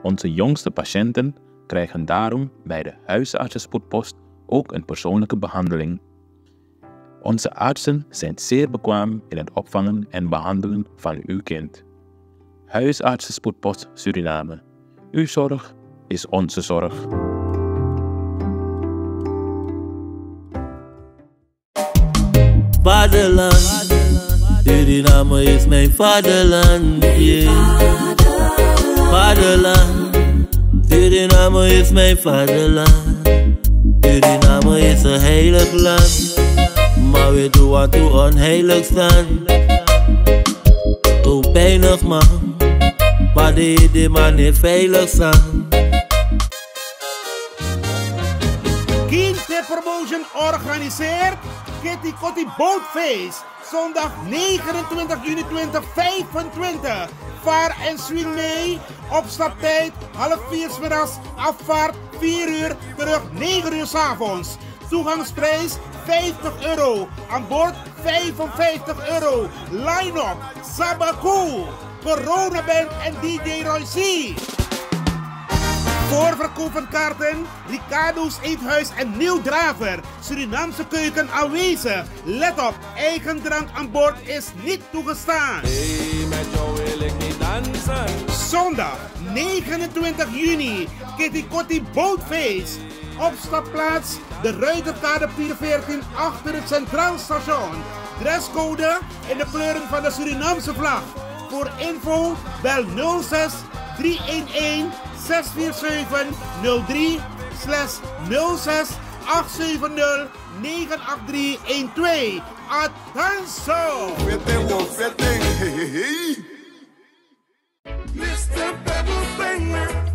Onze jongste patiënten krijgen daarom bij de huisartsenspoedpost ook een persoonlijke behandeling. Onze artsen zijn zeer bekwaam in het opvangen en behandelen van uw kind. Huisartsenspoedpost Suriname. Uw zorg is onze zorg. Vaderland, Suriname is mijn vaderland, yeah. Vaderland, Suriname is mijn vaderland. Suriname is een heilig land, maar we doen wat toe onheilig staan. Hoe pijnig man, maar de man niet veilig staan. King Tip Promotion organiseert Kitty Kotti Boatface. Zondag 29 juni 2025. Vaar en swing mee. Opstaptijd 3:30 's middags. Afvaart 4 uur. Terug 9 uur 's avonds. Toegangsprijs €50. Aan boord €55. Line-up Sabaku, Corona Band en DJ Roy C. Voorverkoop van kaarten, Ricardo's Eethuis en Nieuw Draver. Surinaamse keuken aanwezig. Let op, eigen drank aan boord is niet toegestaan. Hey, met jou wil ik niet dansen. Zondag 29 juni, Kitty Kotti Bootfeest. Opstapplaats, de Ruiterkade 414 achter het Centraal Station. Dresscode in de kleuren van de Surinaamse vlag. Voor info bel 06 311 647 03 /06 870 98312. Attenzo! Mr. Pebble Banger.